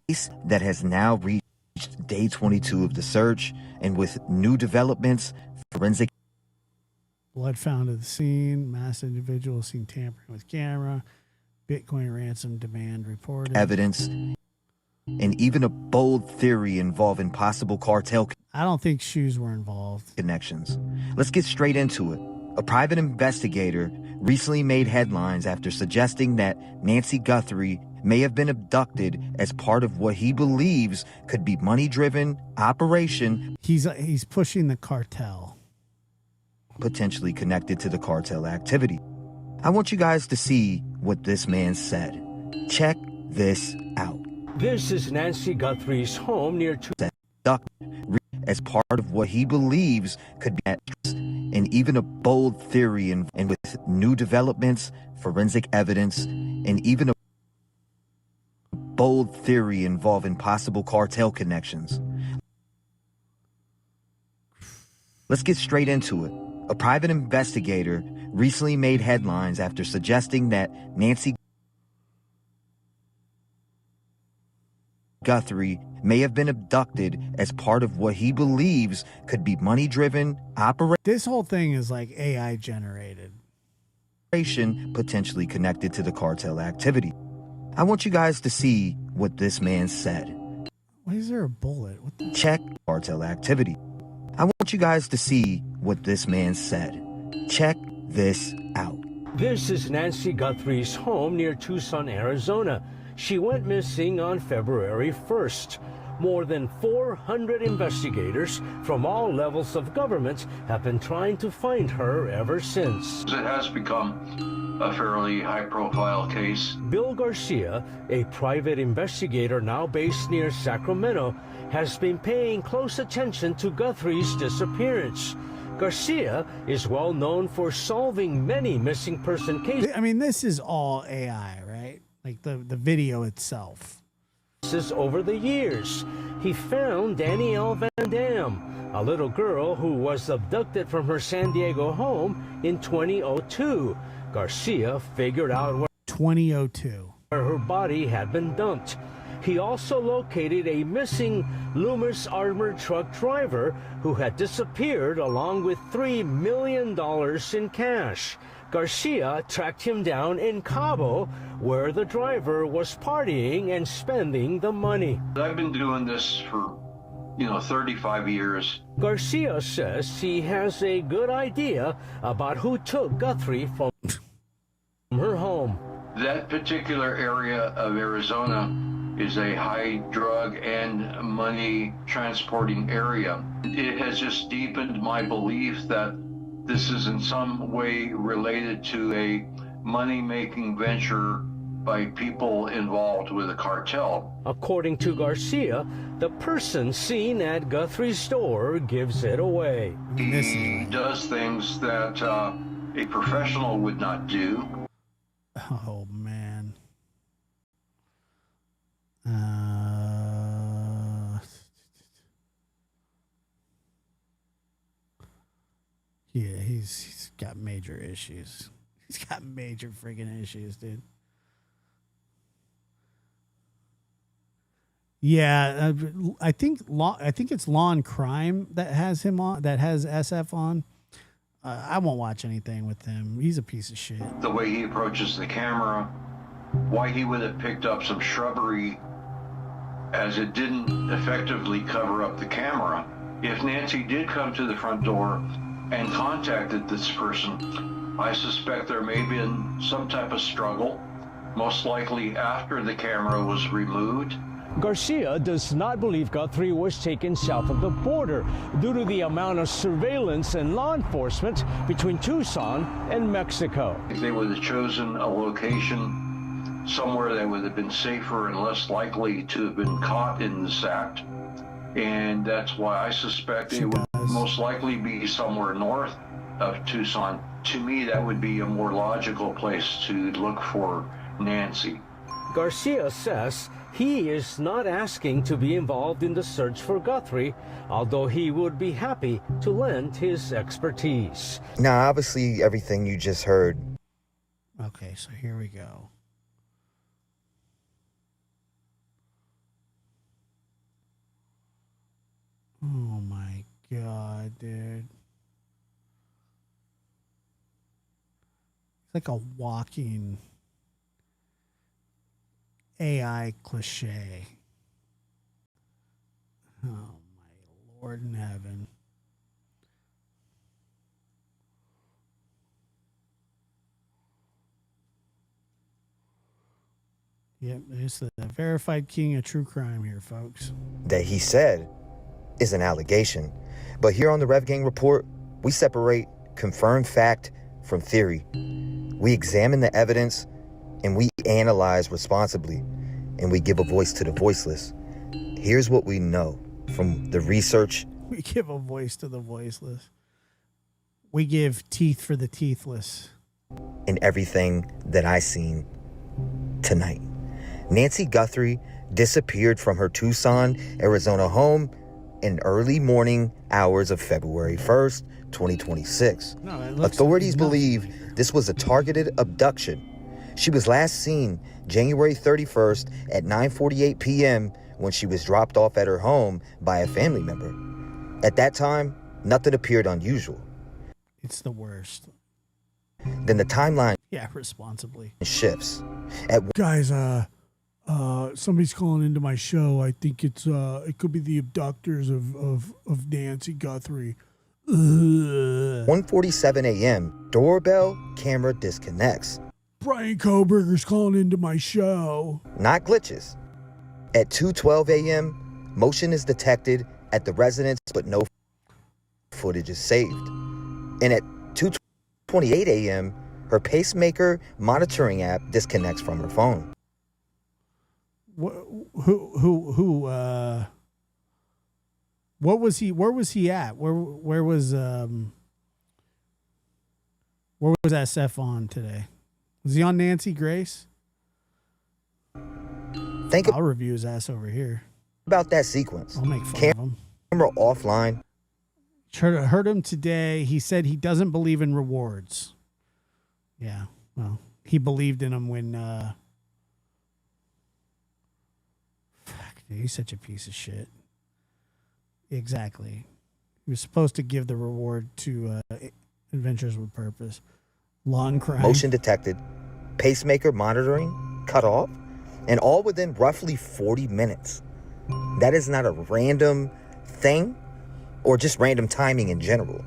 case that has now reached day 22 of the search, and with new developments, forensic Blood found at the scene. Masked individual seen tampering with camera. Bitcoin ransom demand reported. evidence, and even a bold theory involving possible cartel I don't think shoes were involved. connections. Let's get straight into it. A private investigator recently made headlines after suggesting that Nancy Guthrie may have been abducted as part of what he believes could be money-driven operation, He's pushing the cartel. potentially connected to the cartel activity. I want you guys to see what this man said. Check this out. This is Nancy Guthrie's home near As part of what he believes could be and even a bold theory, and with new developments, forensic evidence, and even a bold theory involving possible cartel connections. Let's get straight into it. A private investigator recently made headlines after suggesting that Nancy Guthrie may have been abducted as part of what he believes could be money-driven This whole thing is like AI generated. operation, potentially connected to the cartel activity. I want you guys to see what this man said. Why is there a bullet? What the? Check cartel activity. I want you guys to see what this man said. Check this out. This is Nancy Guthrie's home near Tucson, Arizona. She went missing on February 1st. More than 400 investigators from all levels of government have been trying to find her ever since. It has become a fairly high-profile case. Bill Garcia, a private investigator now based near Sacramento, has been paying close attention to Guthrie's disappearance. Garcia is well known for solving many missing person cases. I mean, this is all AI, right? Like the video itself. Over the years. He found Danielle Van Dam, a little girl who was abducted from her San Diego home in 2002. Garcia figured out where 2002. her body had been dumped. He also located a missing Loomis armored truck driver who had disappeared along with $3 million in cash. Garcia tracked him down in Cabo, where the driver was partying and spending the money. I've been doing this for, 35 years. Garcia says he has a good idea about who took Guthrie from her home. That particular area of Arizona is a high drug and money transporting area. It has just deepened my belief that this is in some way related to a money-making venture by people involved with the cartel. According to Garcia, the person seen at Guthrie's store gives it away. He does things that a professional would not do. Oh, man. Yeah, he's got major issues. He's got major friggin' issues, dude. Yeah, I think it's Law and Crime that has him on, that has SF on. I won't watch anything with him. He's a piece of shit. The way he approaches the camera, why he would have picked up some shrubbery as it didn't effectively cover up the camera. If Nancy did come to the front door and contacted this person, I suspect there may have been some type of struggle, most likely after the camera was removed. Garcia does not believe Guthrie was taken south of the border due to the amount of surveillance and law enforcement between Tucson and Mexico. If they would have chosen a location somewhere that would have been safer and less likely to have been caught in this act, and that's why I suspect it would most likely be somewhere north of Tucson. To me, that would be a more logical place to look for Nancy. Garcia says he is not asking to be involved in the search for Guthrie, although he would be happy to lend his expertise. Now, obviously, everything you just heard. Okay, so here we go. Oh my God, dude. It's like a walking AI cliche. Oh my Lord in heaven. Yep, there's the verified king of true crime here, folks. That he said is an allegation. But here on the Rev Gang Report, we separate confirmed fact from theory. We examine the evidence and we analyze responsibly, and we give a voice to the voiceless. Here's what we know from the research. We give a voice to the voiceless. We give teeth for the teethless. And everything that I seen tonight. Nancy Guthrie disappeared from her Tucson, Arizona home in early morning hours of February 1st, 2026. Authorities believe this was a targeted abduction. She was last seen January 31st at 9:48 p.m. when she was dropped off at her home by a family member. At that time, nothing appeared unusual. It's the worst. Then the timeline responsibly shifts. Guys, somebody's calling into my show. I think it could be the abductors of Nancy Guthrie. 1:47 a.m., doorbell camera disconnects. Brian Koberger's calling into my show. Not glitches. At 2:12 a.m., motion is detected at the residence, but no footage is saved. And at 2:28 a.m., her pacemaker monitoring app disconnects from her phone. What was he? Where was he at? Where was SF on today? Was he on Nancy Grace? I'll review his ass over here. About that sequence. I'll make fun of him. Camera offline. Heard him today. He said he doesn't believe in rewards. Yeah, well, he believed in them when. Fuck, dude, he's such a piece of shit. Exactly. He was supposed to give the reward to Adventures with Purpose. Law and Crime. Motion detected. Pacemaker monitoring cut off. And all within roughly 40 minutes. That is not a random thing or just random timing in general.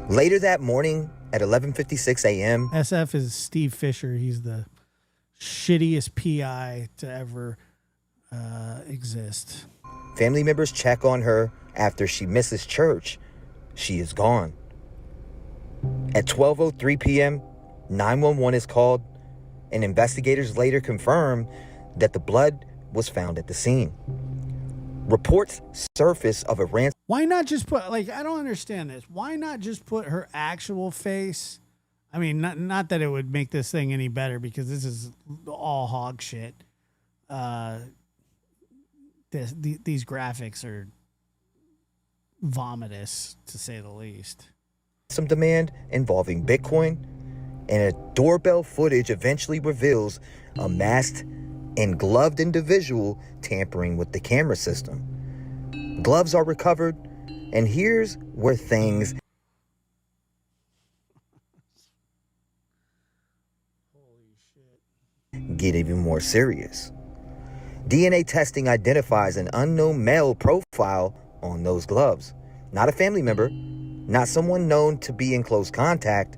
Later that morning at 11:56 a.m. SF is Steve Fisher. He's the shittiest PI to ever exist. Family members check on her after she misses church. She is gone. At 12:03 p.m., 911 is called. and investigators later confirmed that the blood was found at the scene. Reports surface of a ransom. Why not just put, like, I don't understand this. Why not just put her actual face? I mean, not that it would make this thing any better, because this is all hog shit. These graphics are vomitous, to say the least. Some demand involving Bitcoin, and a doorbell footage eventually reveals a masked and gloved individual tampering with the camera system. Gloves are recovered, and here's where things get even more serious. DNA testing identifies an unknown male profile on those gloves. Not a family member, not someone known to be in close contact,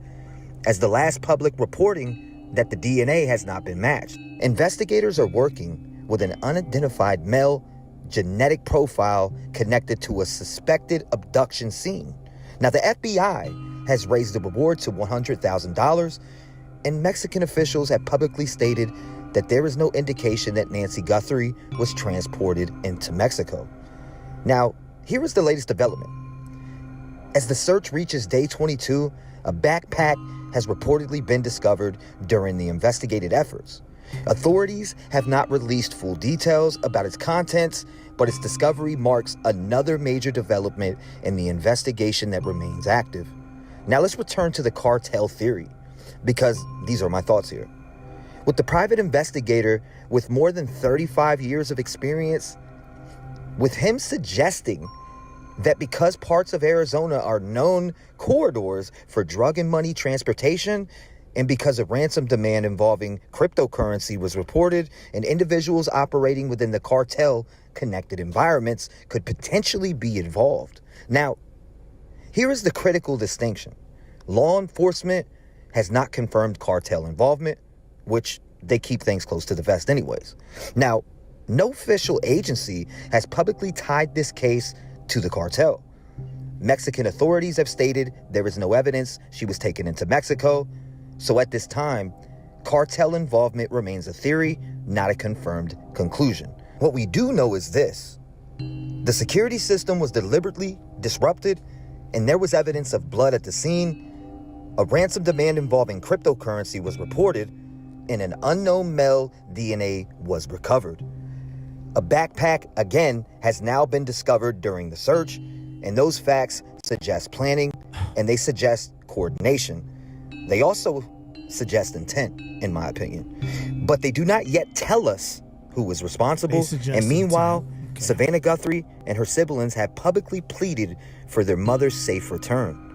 as the last public reporting that the DNA has not been matched. Investigators are working with an unidentified male genetic profile connected to a suspected abduction scene. Now, the FBI has raised the reward to $100,000, and Mexican officials have publicly stated that there is no indication that Nancy Guthrie was transported into Mexico. Now, here is the latest development. As the search reaches day 22, a backpack has reportedly been discovered during the investigated efforts. Authorities have not released full details about its contents, but its discovery marks another major development in the investigation that remains active. Now let's return to the cartel theory, because these are my thoughts here. With the private investigator with more than 35 years of experience, with him suggesting that because parts of Arizona are known corridors for drug and money transportation, and because a ransom demand involving cryptocurrency was reported, and individuals operating within the cartel-connected environments could potentially be involved. Now, here is the critical distinction. Law enforcement has not confirmed cartel involvement, which they keep things close to the vest anyways. Now, no official agency has publicly tied this case to the cartel. Mexican authorities have stated there is no evidence she was taken into Mexico. So at this time, cartel involvement remains a theory, not a confirmed conclusion. What we do know is this: the security system was deliberately disrupted, and there was evidence of blood at the scene. A ransom demand involving cryptocurrency was reported, and an unknown male DNA was recovered. A backpack, again, has now been discovered during the search, and those facts suggest planning, and they suggest coordination. They also suggest intent, in my opinion. But they do not yet tell us who was responsible. And meanwhile, okay, Savannah Guthrie and her siblings have publicly pleaded for their mother's safe return.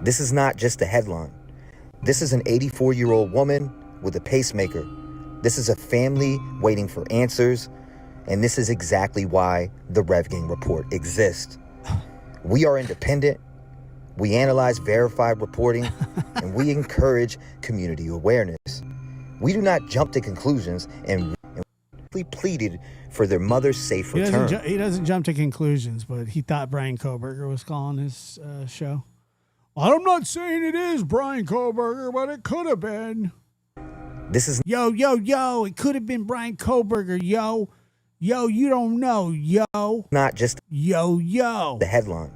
This is not just a headline. This is an 84-year-old woman with a pacemaker. This is a family waiting for answers. And this is exactly why the Rev Gang Report exists. We are independent. We analyze verified reporting, and we encourage community awareness. We do not jump to conclusions, and we pleaded for their mother's safe return. He doesn't jump to conclusions, but he thought Brian Koberger was calling his show. I'm not saying it is Brian Koberger, but it could have been. This is yo. It could have been Brian Koberger, yo. Yo, you don't know, yo. Not just yo. The headline.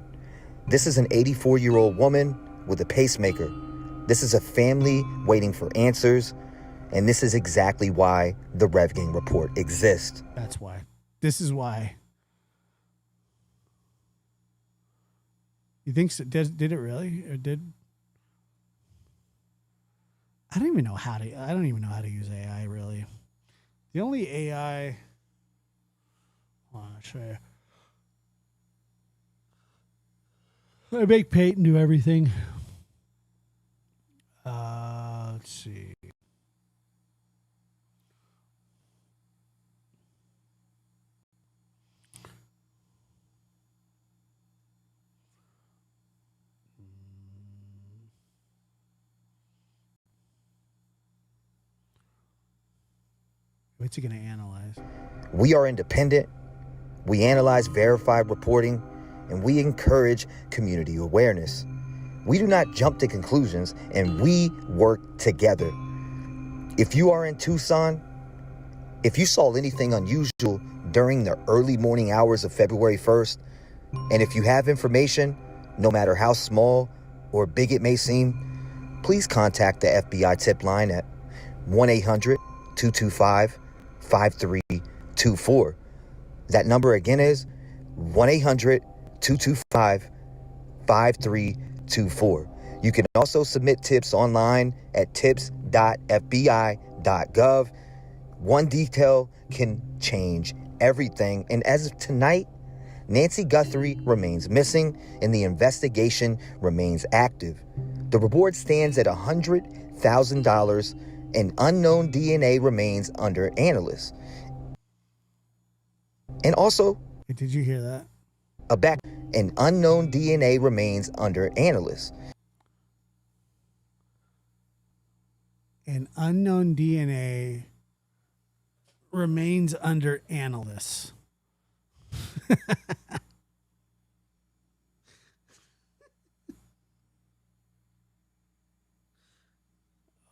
This is an 84-year-old woman with a pacemaker. This is a family waiting for answers. And this is exactly why the Rev Gang Report exists. That's why. This is why. You think so? Did it really? Or did? I don't even know how to use AI, really. The only AI... Hold on, I'll show you. I make Peyton do everything. Let's see. What's he going to analyze? We are independent. We analyze verified reporting, and we encourage community awareness. We do not jump to conclusions, and we work together. If you are in Tucson, if you saw anything unusual during the early morning hours of February 1st, and if you have information, no matter how small or big it may seem, please contact the FBI tip line at 1-800-225-5324. That number again is 1-800-225-5324. You can also submit tips online at tips.fbi.gov. One detail can change everything. And as of tonight, Nancy Guthrie remains missing and the investigation remains active. The reward stands at $100,000 and unknown DNA remains under analysis. And also, Did you hear that? an unknown DNA remains under analysis. An unknown DNA remains under analysis.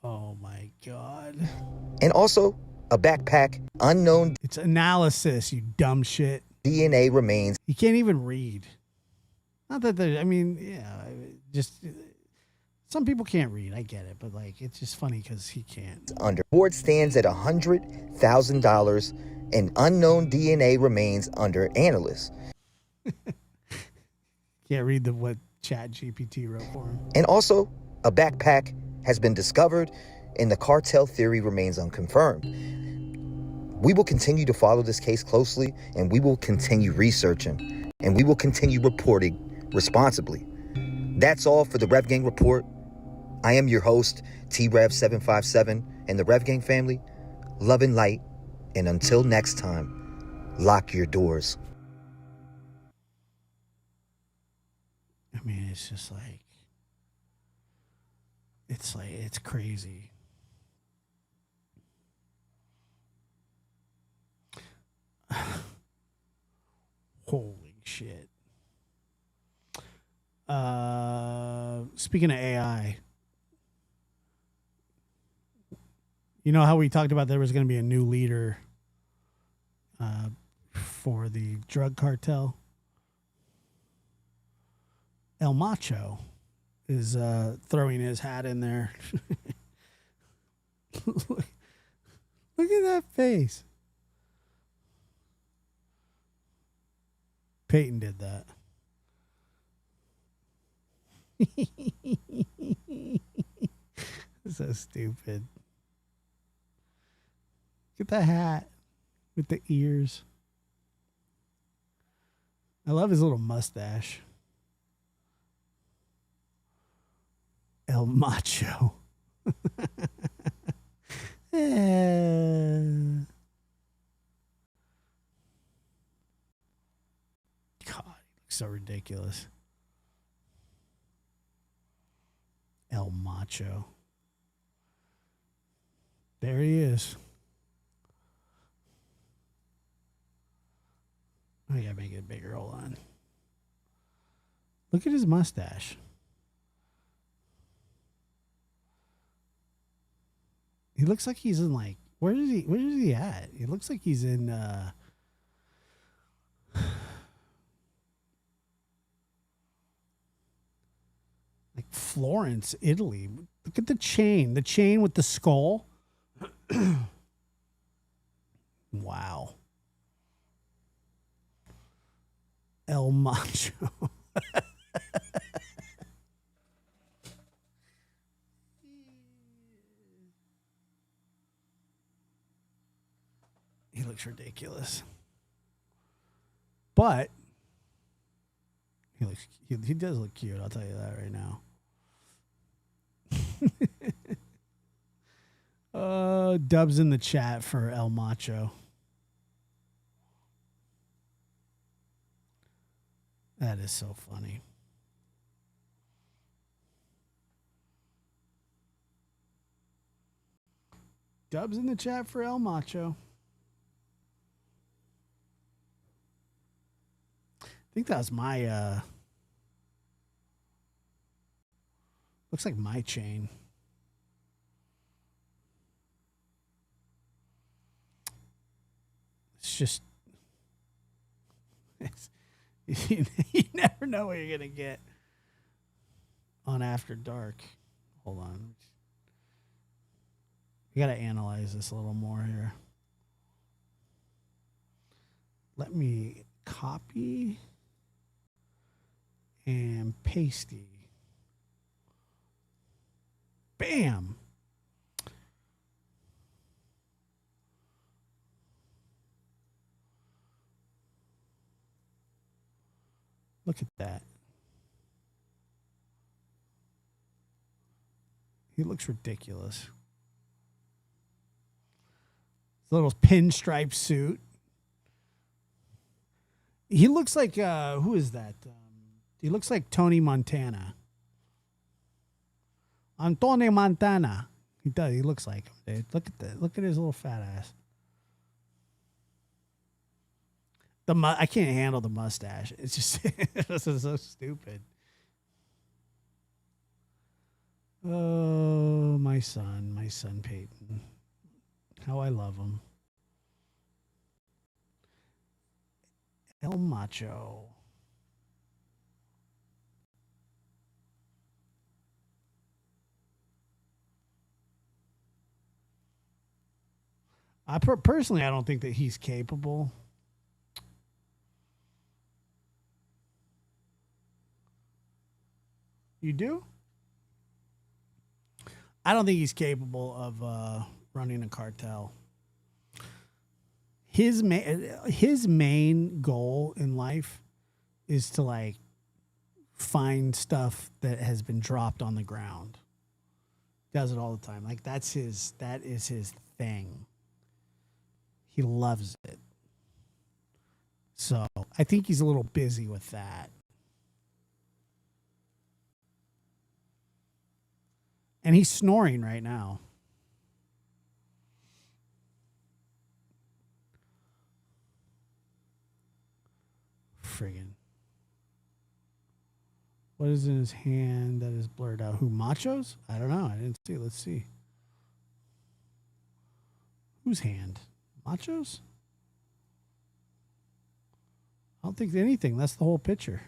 Oh my God. And also, a backpack, unknown. It's analysis, you dumb shit. DNA remains. You can't even read. Not that I mean, yeah, just some people can't read. I get it, but like, it's just funny because he can't. Under board stands at $100,000, and unknown DNA remains under analysis. Can't read what Chat GPT wrote for him. And also, a backpack has been discovered, and the cartel theory remains unconfirmed. We will continue to follow this case closely, and we will continue researching, and we will continue reporting responsibly. That's all for the Rev Gang Report. I am your host, T-Rev757, and the Rev Gang family. Love and light, and until next time, lock your doors. I mean, it's just like, it's crazy. Holy shit. Speaking of AI, you know how we talked about there was going to be a new leader for the drug cartel? El Macho is throwing his hat in there. Look at that face. Peyton did that. So stupid. Get the hat with the ears. I love his little mustache. El Macho. God, he looks so ridiculous. El Macho. There he is. I gotta make it bigger. Hold on. Look at his mustache. He looks like he's in like, where is he at? He looks like he's in like Florence, Italy. Look at the chain with the skull. Wow. El Macho. He looks ridiculous. But he does look cute, I'll tell you that right now. Dubs in the chat for El Macho. That is so funny. Dubs in the chat for El Macho. I think that was my looks like my chain. it's just you never know what you're gonna get on After Dark. Hold on, you got to analyze this a little more here. Let me copy and pasty. Bam. Look at that. He looks ridiculous. His little pinstripe suit. He looks like, who is that? He looks like Tony Montana. Antonio Montana. He does. He looks like him, dude. Look at that. Look at his little fat ass. I can't handle the mustache. It's just this is so stupid. Oh, my son Peyton. How I love him. El Macho. Personally, I don't think that he's capable. You do? I don't think he's capable of running a cartel. His main goal in life is to like find stuff that has been dropped on the ground. Does it all the time. Like that is his thing. He loves it. So I think he's a little busy with that. And he's snoring right now. Friggin'. What is in his hand that is blurred out? Who, Machos? I don't know. I didn't see. Let's see. Whose hand? Machos? I don't think anything. That's the whole picture.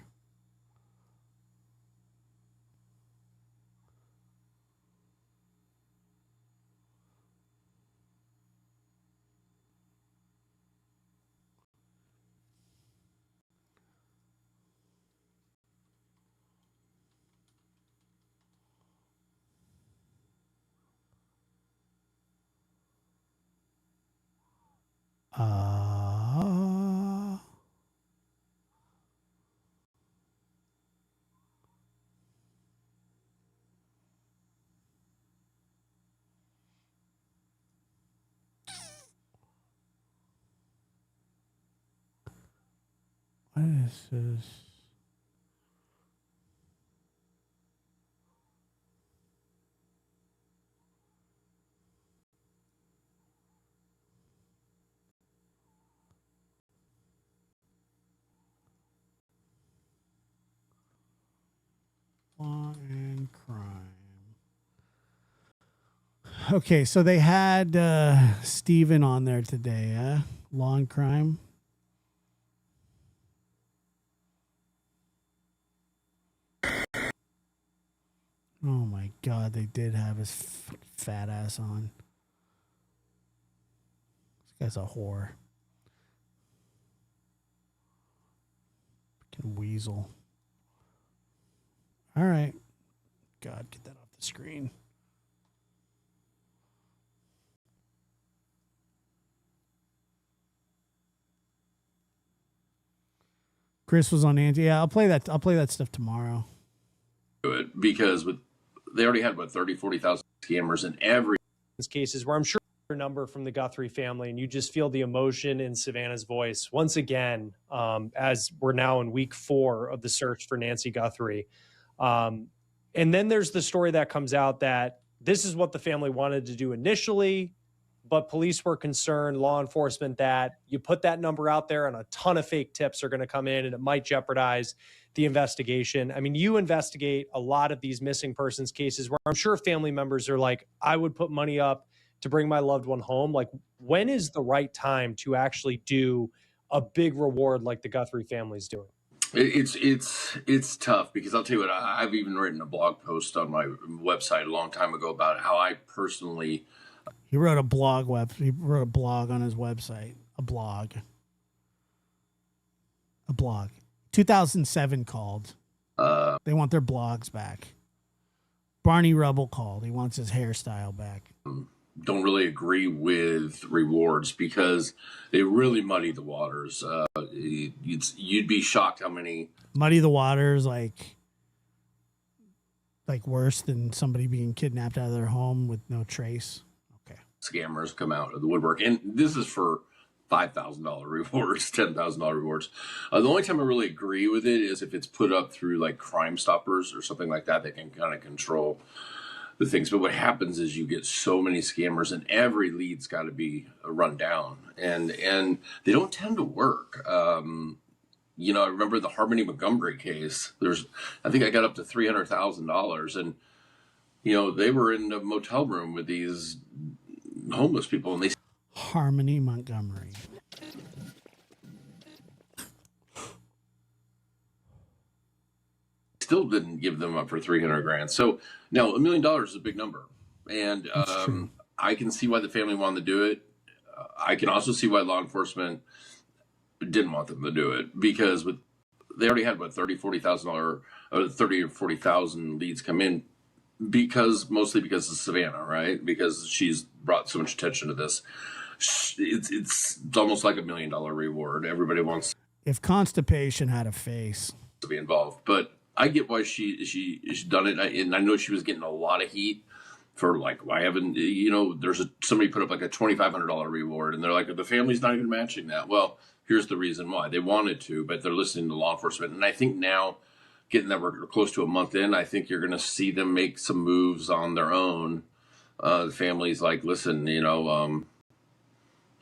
What is this? Law and crime. Okay, so they had Steven on there today, Law and crime. Oh my God, they did have his fat ass on. This guy's a whore. Fucking weasel. All right. God, get that off the screen. Chris was on Angie. Yeah, I'll play that stuff tomorrow. Because they already had 40,000 scammers in every cases where I'm sure a number from the Guthrie family, and you just feel the emotion in Savannah's voice once again, as we're now in week 4 of the search for Nancy Guthrie. And then there's the story that comes out that this is what the family wanted to do initially, but police were concerned, law enforcement, that you put that number out there and a ton of fake tips are going to come in and it might jeopardize the investigation. I mean, you investigate a lot of these missing persons cases where I'm sure family members are like, I would put money up to bring my loved one home. Like, when is the right time to actually do a big reward like the Guthrie family's doing? It's tough, because I'll tell you what, I've even written a blog post on my website a long time ago about how I personally. He wrote a blog on his website. A blog. 2007 called. They want their blogs back. Barney Rubble called. He wants his hairstyle back. Don't really agree with rewards, because they really muddy the waters. You'd be shocked how many Muddy the waters, like worse than somebody being kidnapped out of their home with no trace. Okay. scammers come out of the woodwork, and this is for $5,000 rewards, $10,000 rewards. The only time I really agree with it is if it's put up through like Crime Stoppers or something like that. They can kind of control the things. But what happens is you get so many scammers, and every lead's got to be run down, and they don't tend to work. You know, I remember the Harmony Montgomery case. I think I got up to $300,000, and you know, they were in a motel room with these homeless people, and they Harmony Montgomery. still didn't give them up for 300 grand. So now $1 million is a big number, and I can see why the family wanted to do it. I can also see why law enforcement didn't want them to do it, because they already had what, $30,000 or 30 or 40,000 leads come in, mostly because of Savannah, right? Because she's brought so much attention to this. It's almost like $1 million reward. Everybody wants. If constipation had a face, to be involved, but I get why she's done it, and I know she was getting a lot of heat for like, why haven't, you know, somebody put up like a $2,500 reward, and they're like, the family's not even matching that. Well, here's the reason why. They wanted to, but they're listening to law enforcement, and I think now, getting that we're close to a month in, I think you're going to see them make some moves on their own. The family's like, listen, you know,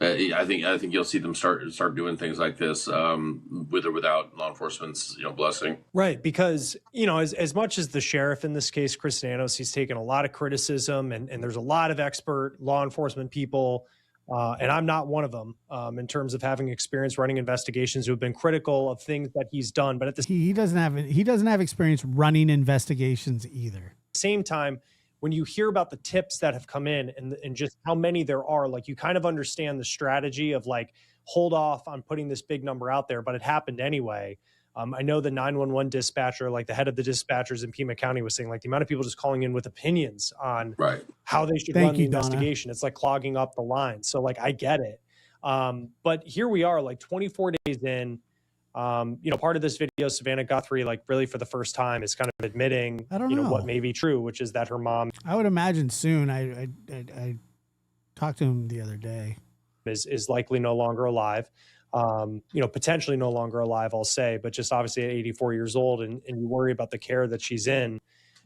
I think you'll see them start doing things like this, with or without law enforcement's, you know, blessing. Right, because, you know, as much as the sheriff in this case, Chris Nanos, he's taken a lot of criticism, and there's a lot of expert law enforcement people, and I'm not one of them, in terms of having experience running investigations, who have been critical of things that he's done. But at the he doesn't have experience running investigations either. same time, when you hear about the tips that have come in and just how many there are, like, you kind of understand the strategy of like, hold off on putting this big number out there, but it happened anyway. I know the 911 dispatcher, like the head of the dispatchers in Pima County, was saying like the amount of people just calling in with opinions on how they should run the investigation. It's like clogging up the line. So like, I get it. But here we are, like 24 days in. You know, part of this video, Savannah Guthrie, like really for the first time, is kind of admitting, you know, what may be true, which is that her mom, I would imagine soon. I talked to him the other day. Is likely no longer alive. You know, potentially no longer alive, I'll say, but just obviously at 84 years old, and you worry about the care that she's in,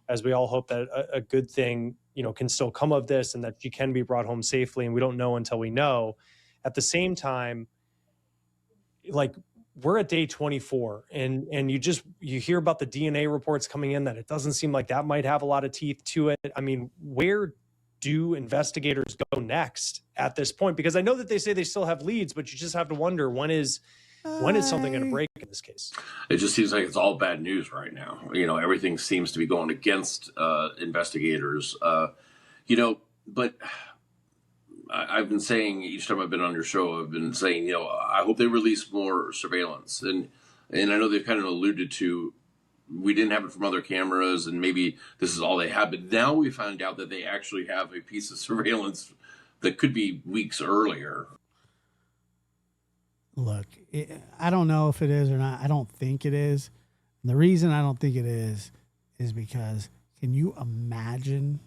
as we all hope that a good thing, you know, can still come of this, and that she can be brought home safely. And we don't know until we know. At the same time, like, we're at day 24, and you hear about the DNA reports coming in, that it doesn't seem like that might have a lot of teeth to it. I mean, where do investigators go next at this point? Because I know that they say they still have leads, but you just have to wonder, when is something going to break in this case? It just seems like it's all bad news right now. You know, everything seems to be going against investigators. You know, but I've been saying, each time I've been on your show, I've been saying, you know, I hope they release more surveillance. And I know they've kind of alluded to, we didn't have it from other cameras, and maybe this is all they have. But now we found out that they actually have a piece of surveillance that could be weeks earlier. Look, I don't know if it is or not. I don't think it is. And the reason I don't think it is because, can you imagine?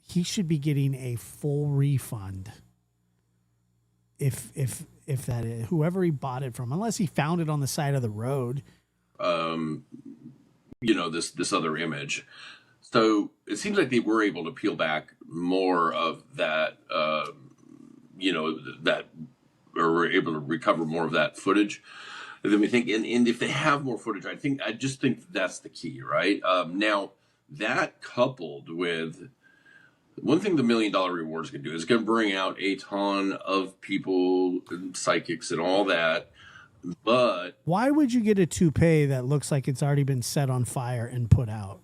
He should be getting a full refund if that is whoever he bought it from, unless he found it on the side of the road. You know, this other image. So it seems like they were able to peel back more of that, you know, that, or were able to recover more of that footage. And then we think, and if they have more footage, I just think that's the key, right? Now, that coupled with One thing the $1 million rewards can do is going to bring out a ton of people, and psychics, and all that. But why would you get a toupee that looks like it's already been set on fire and put out?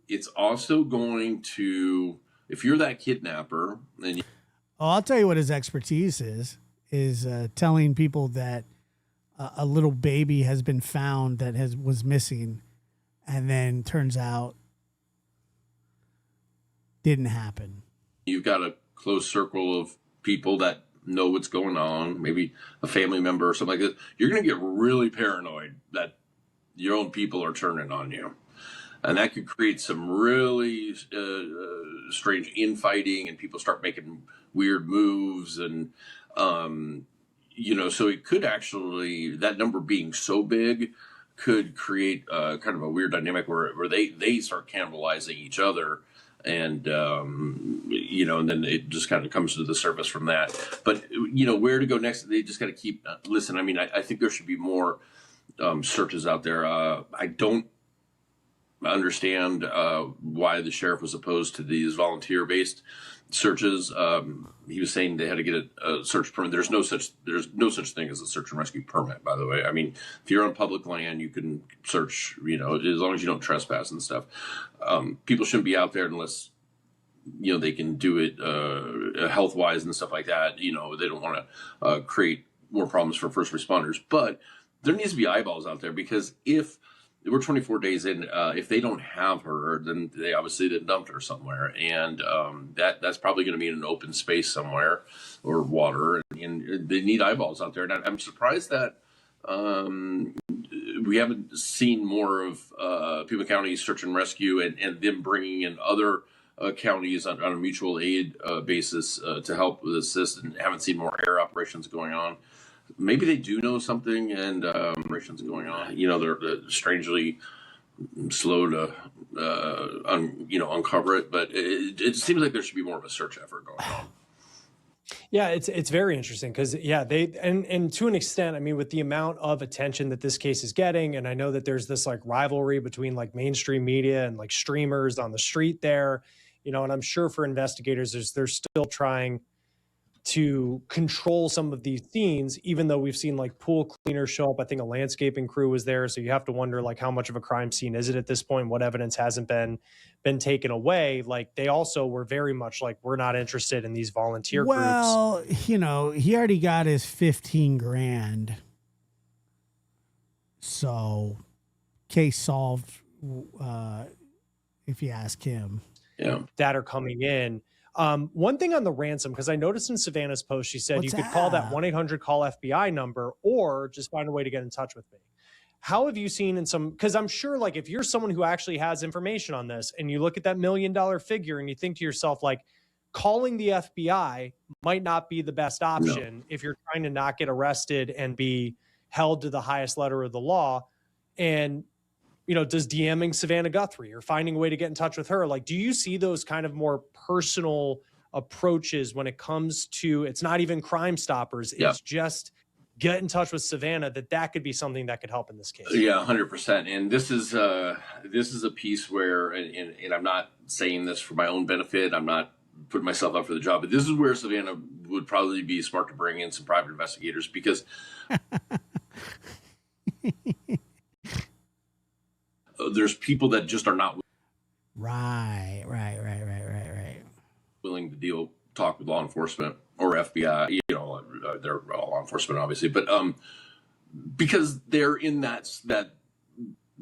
It's also going to, if you're that kidnapper, and I'll tell you what his expertise is telling people that a little baby has been found that was missing, and then turns out didn't happen. You've got a close circle of people that know what's going on, maybe a family member or something like that. You're going to get really paranoid that your own people are turning on you. And that could create some really strange infighting, and people start making weird moves. And, so it could actually, that number being so big could create kind of a weird dynamic where they start cannibalizing each other. And, and then it just kind of comes to the surface from that. But, where to go next, they just got to keep, listen, I mean, I think there should be more searches out there. I don't understand why the sheriff was opposed to these volunteer-based searches. He was saying they had to get a search permit. There's no such thing as a search and rescue permit, by the way. I mean, if you're on public land, you can search, as long as you don't trespass and stuff. People shouldn't be out there unless, they can do it health-wise and stuff like that. They don't want to create more problems for first responders. But there needs to be eyeballs out there, because if we're 24 days in, if they don't have her, then they obviously dumped her somewhere. And that's probably going to be in an open space somewhere or water. And they need eyeballs out there. And I'm surprised that we haven't seen more of Pima County search and rescue and them bringing in other counties on a mutual aid basis to help with assist, and haven't seen more air operations going on. Maybe they do know something, and operations going on. They're strangely slow to uncover it, but it seems like there should be more of a search effort going on. Yeah, it's very interesting because they and to an extent, I mean, with the amount of attention that this case is getting, and I know that there's this like rivalry between like mainstream media and like streamers on the street there, and I'm sure for investigators, they're still trying to control some of these scenes, even though we've seen like pool cleaners show up. I think a landscaping crew was there. So you have to wonder like how much of a crime scene is it at this point? What evidence hasn't been taken away? Like they also were very much like, we're not interested in these volunteer groups. Well, he already got his 15 grand. So case solved, if you ask him. Yeah. That are coming in. One thing on the ransom, because I noticed in Savannah's post, she said you could call that 1-800-CALL-FBI number or just find a way to get in touch with me. How have you seen in some, because I'm sure like if you're someone who actually has information on this and you look at that $1 million figure and you think to yourself, like calling the FBI might not be the best option if you're trying to not get arrested and be held to the highest letter of the law. And does DMing Savannah Guthrie or finding a way to get in touch with her, like, do you see those kind of more personal approaches when it comes to, it's not even Crime Stoppers, it's just get in touch with Savannah, that could be something that could help in this case? Yeah, 100%. And this is a piece where, and I'm not saying this for my own benefit, I'm not putting myself up for the job, but this is where Savannah would probably be smart to bring in some private investigators, because there's people that just are not right willing to talk with law enforcement or FBI. They're all law enforcement, obviously, but because they're in that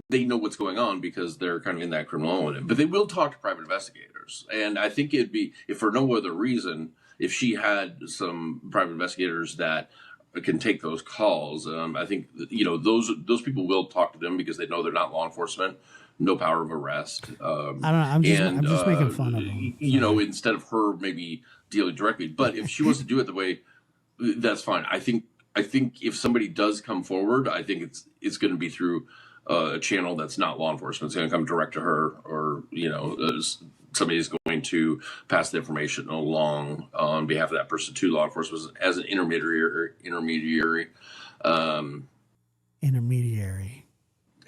they know what's going on because they're kind of in that criminal element. But they will talk to private investigators, and I think it'd be, if for no other reason, if she had some private investigators that can take those calls. I think those people will talk to them because they know they're not law enforcement, no power of arrest. I don't know. I'm just making fun of them. Instead of her maybe dealing directly. But if she wants to do it the way, that's fine. I think if somebody does come forward, I think it's going to be through a channel that's not law enforcement. It's going to come direct to her, or somebody's going to pass the information along on behalf of that person to law enforcement as an intermediary.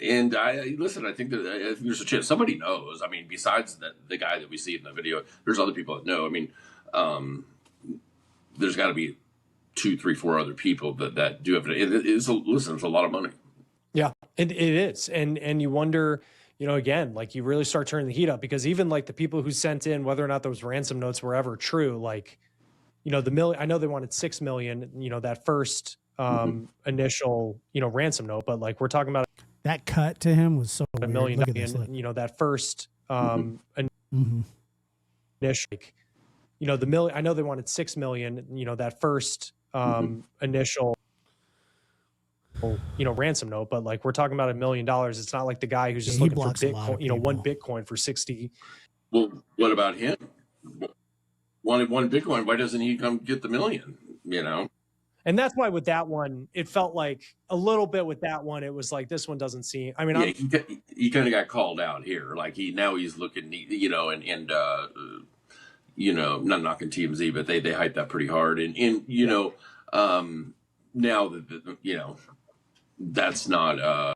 And I think there's a chance somebody knows. I mean, besides the guy that we see in the video, there's other people that know. I mean, there's got to be 2, 3, 4 other people that do have it. It's a lot of money. Yeah, it is. And you wonder, again, like you really start turning the heat up, because even like the people who sent in, whether or not those ransom notes were ever true, like, I know they wanted 6 million, that first initial, ransom note, but like we're talking about that cut to him was so $1 weird. million, Look at this, that first initial, I know they wanted 6 million, that first initial ransom note, but like we're talking about $1 million. It's not like the guy who's just looking for Bitcoin, one Bitcoin for 60. Well, what about him? Wanted 1 Bitcoin. Why doesn't he come get the million? And that's why with that one, it felt like a little bit with that one, it was like, this one doesn't seem, I mean, he kind of got called out here. Like he's looking, not knocking TMZ, but they hyped that pretty hard. And now that, that's not,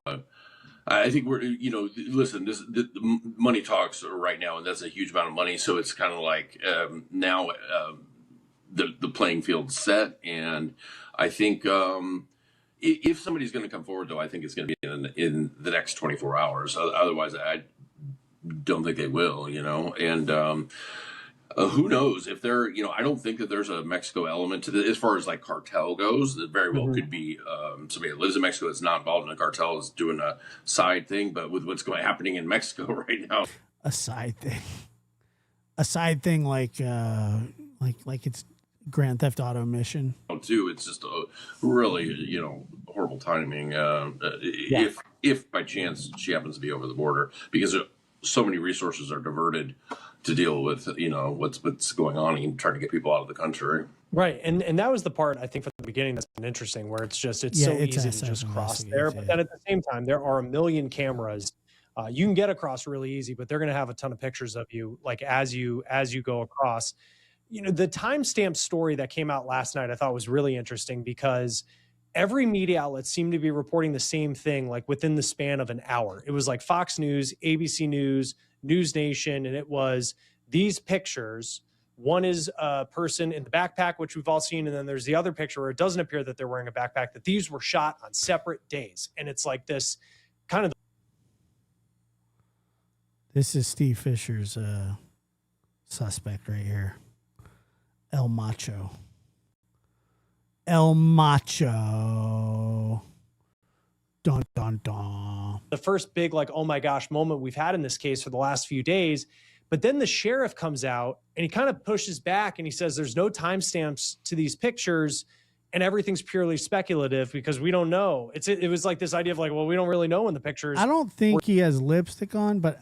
I think we're, listen, the money talks right now, and that's a huge amount of money. So it's kind of like now the playing field's set. And I think if somebody's going to come forward, though, I think it's going to be in the next 24 hours. Otherwise, I don't think they will, and who knows if they're, I don't think that there's a Mexico element to this as far as like cartel goes. It very well could be somebody that lives in Mexico that's not involved in a cartel is doing a side thing. But with what's happening in Mexico right now, a side thing like it's Grand Theft Auto mission. Too, it's just a really horrible timing. If by chance she happens to be over the border, because so many resources are diverted to deal with what's going on and trying to get people out of the country. Right. And that was the part I think from the beginning that's been interesting, where it's so easy to just cross there. But then at the same time, there are 1 million cameras. You can get across really easy, but they're going to have a ton of pictures of you, like as you go across. The timestamp story that came out last night, I thought was really interesting, because every media outlet seemed to be reporting the same thing, like within the span of an hour. It was like Fox News, ABC News, News Nation, and it was these pictures. One is a person in the backpack, which we've all seen, and then there's the other picture where it doesn't appear that they're wearing a backpack, that these were shot on separate days. And it's like this kind of... This is Steve Fisher's suspect right here. El Macho. Dun, dun, dun. The first big, like, oh my gosh moment we've had in this case for the last few days. But then the sheriff comes out and he kind of pushes back and he says there's no timestamps to these pictures and everything's purely speculative because we don't know. It was like this idea of like, well, we don't really know when the pictures. I don't think he has lipstick on, but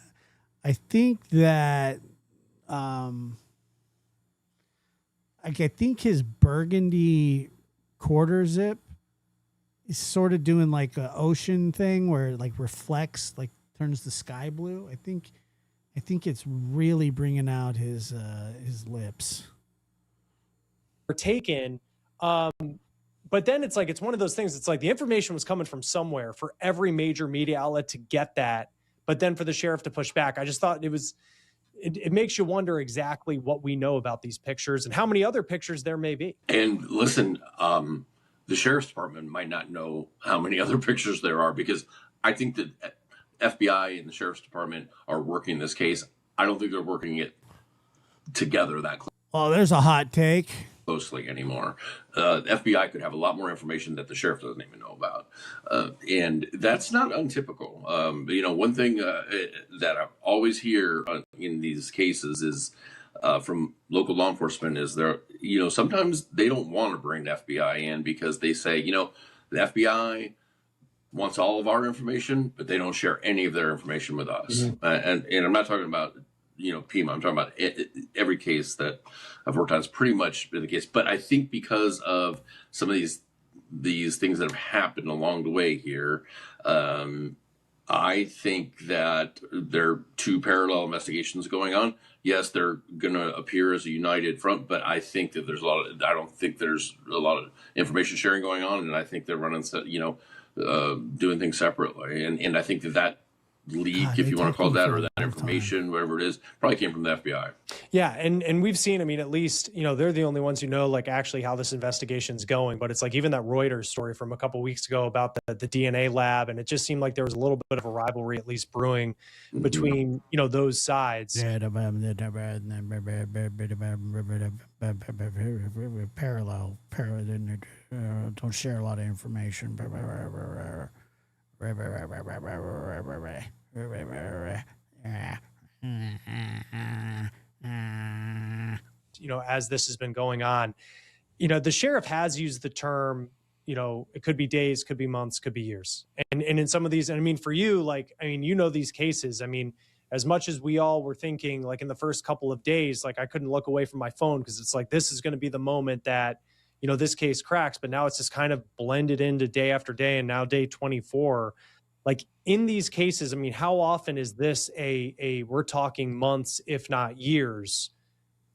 I think that I think his burgundy quarter zip is sort of doing like an ocean thing where it like reflects, like turns the sky blue. I think it's really bringing out his lips. Were taken, but then it's like it's one of those things. It's like the information was coming from somewhere for every major media outlet to get that, but then for the sheriff to push back, I just thought it was. It makes you wonder exactly what we know about these pictures and how many other pictures there may be. And listen, the sheriff's department might not know how many other pictures there are, because I think that FBI and the sheriff's department are working this case. I don't think they're working it together that closely. Oh, there's a hot take. Closely anymore. FBI could have a lot more information that the sheriff doesn't even know about. And that's not untypical. One thing that I always hear in these cases is from local law enforcement is sometimes they don't want to bring the FBI in because they say, the FBI wants all of our information, but they don't share any of their information with us. Mm-hmm. And I'm not talking about Pima. I'm talking about every case that I've worked on. It's pretty much been the case. But I think because of some of these things that have happened along the way here, I think that there are two parallel investigations going on. Yes, they're going to appear as a united front, but I think that I don't think there's a lot of information sharing going on. And I think they're running, doing things separately. And I think that leak, God, if they you want to talk call it to me that, for or a that long information, whatever it is, probably came from the FBI. Yeah, and we've seen, I mean, at least, you know, they're the only ones who know like actually how this investigation's going. But it's like even that Reuters story from a couple of weeks ago about the DNA lab, and it just seemed like there was a little bit of a rivalry at least brewing between, you know, those sides. Parallel. Don't share a lot of information. You know, as this has been going on, you know, the sheriff has used the term, you know, it could be days, could be months, could be years. And in some of these, and I mean, for you, like, I mean, you know, these cases, I mean, as much as we all were thinking, like in the first couple of days, like I couldn't look away from my phone because it's like, this is going to be the moment that, you know, this case cracks, but now it's just kind of blended into day after day. And now day 24, like in these cases, I mean, how often is this we're talking months, if not years,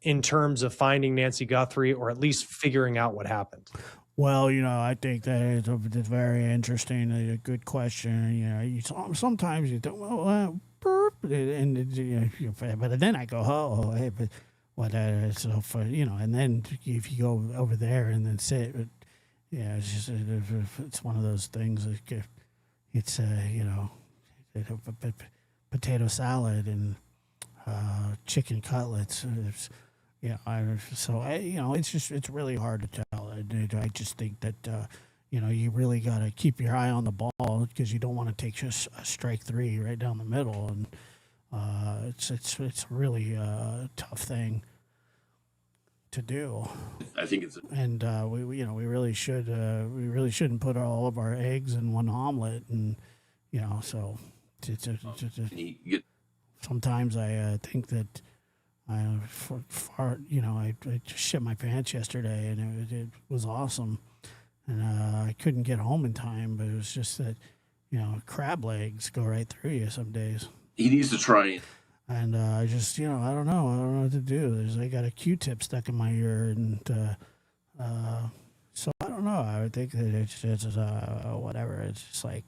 in terms of finding Nancy Guthrie or at least figuring out what happened? Well, you know, I think that is it's very interesting, a good question. You know, sometimes you don't, well, burp, and you know, but then I go, oh, hey, but what? So for you know, and then if you go over there and then sit, yeah, it's just it's one of those things. It's you know, potato salad and chicken cutlets. Yeah, you know, it's really hard to tell. I just think that you know, you really got to keep your eye on the ball because you don't want to take just a strike three right down the middle, and it's really a tough thing to do. I think it's, and we you know, we really shouldn't put all of our eggs in one omelet, and you know, so sometimes I think that. You know, I just shit my pants yesterday, and it was awesome, and I couldn't get home in time. But it was just that, you know, crab legs go right through you some days. He needs to try. And I just, you know, I don't know what to do. I got a Q-tip stuck in my ear, and so I don't know. I would think that it's whatever. It's just like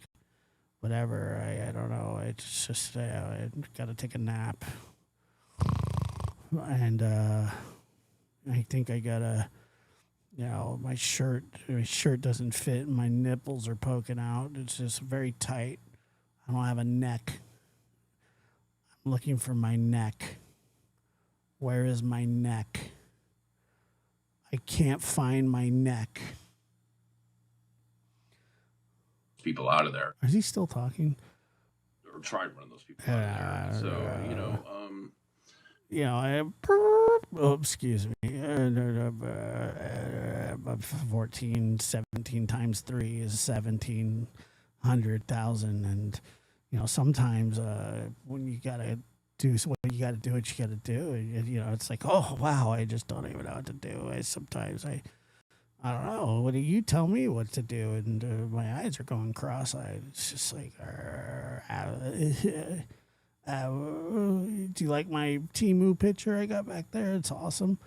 whatever. I don't know. It's just I got to take a nap. And I think I gotta, you know, my shirt doesn't fit. And my nipples are poking out. It's just very tight. I don't have a neck. I'm looking for my neck. Where is my neck? I can't find my neck. People out of there. Is he still talking? Or try to run those people out of there. So, you know, you know, excuse me, 14, 17 times 3 is 1,700,000. And, you know, sometimes when you got to do what you got to do, what you got to do, you know, it's like, oh, wow, I just don't even know what to do. Sometimes I don't know. What do you tell me what to do? And my eyes are going cross-eyed. It's just like, do you like my Temu picture I got back there? It's awesome.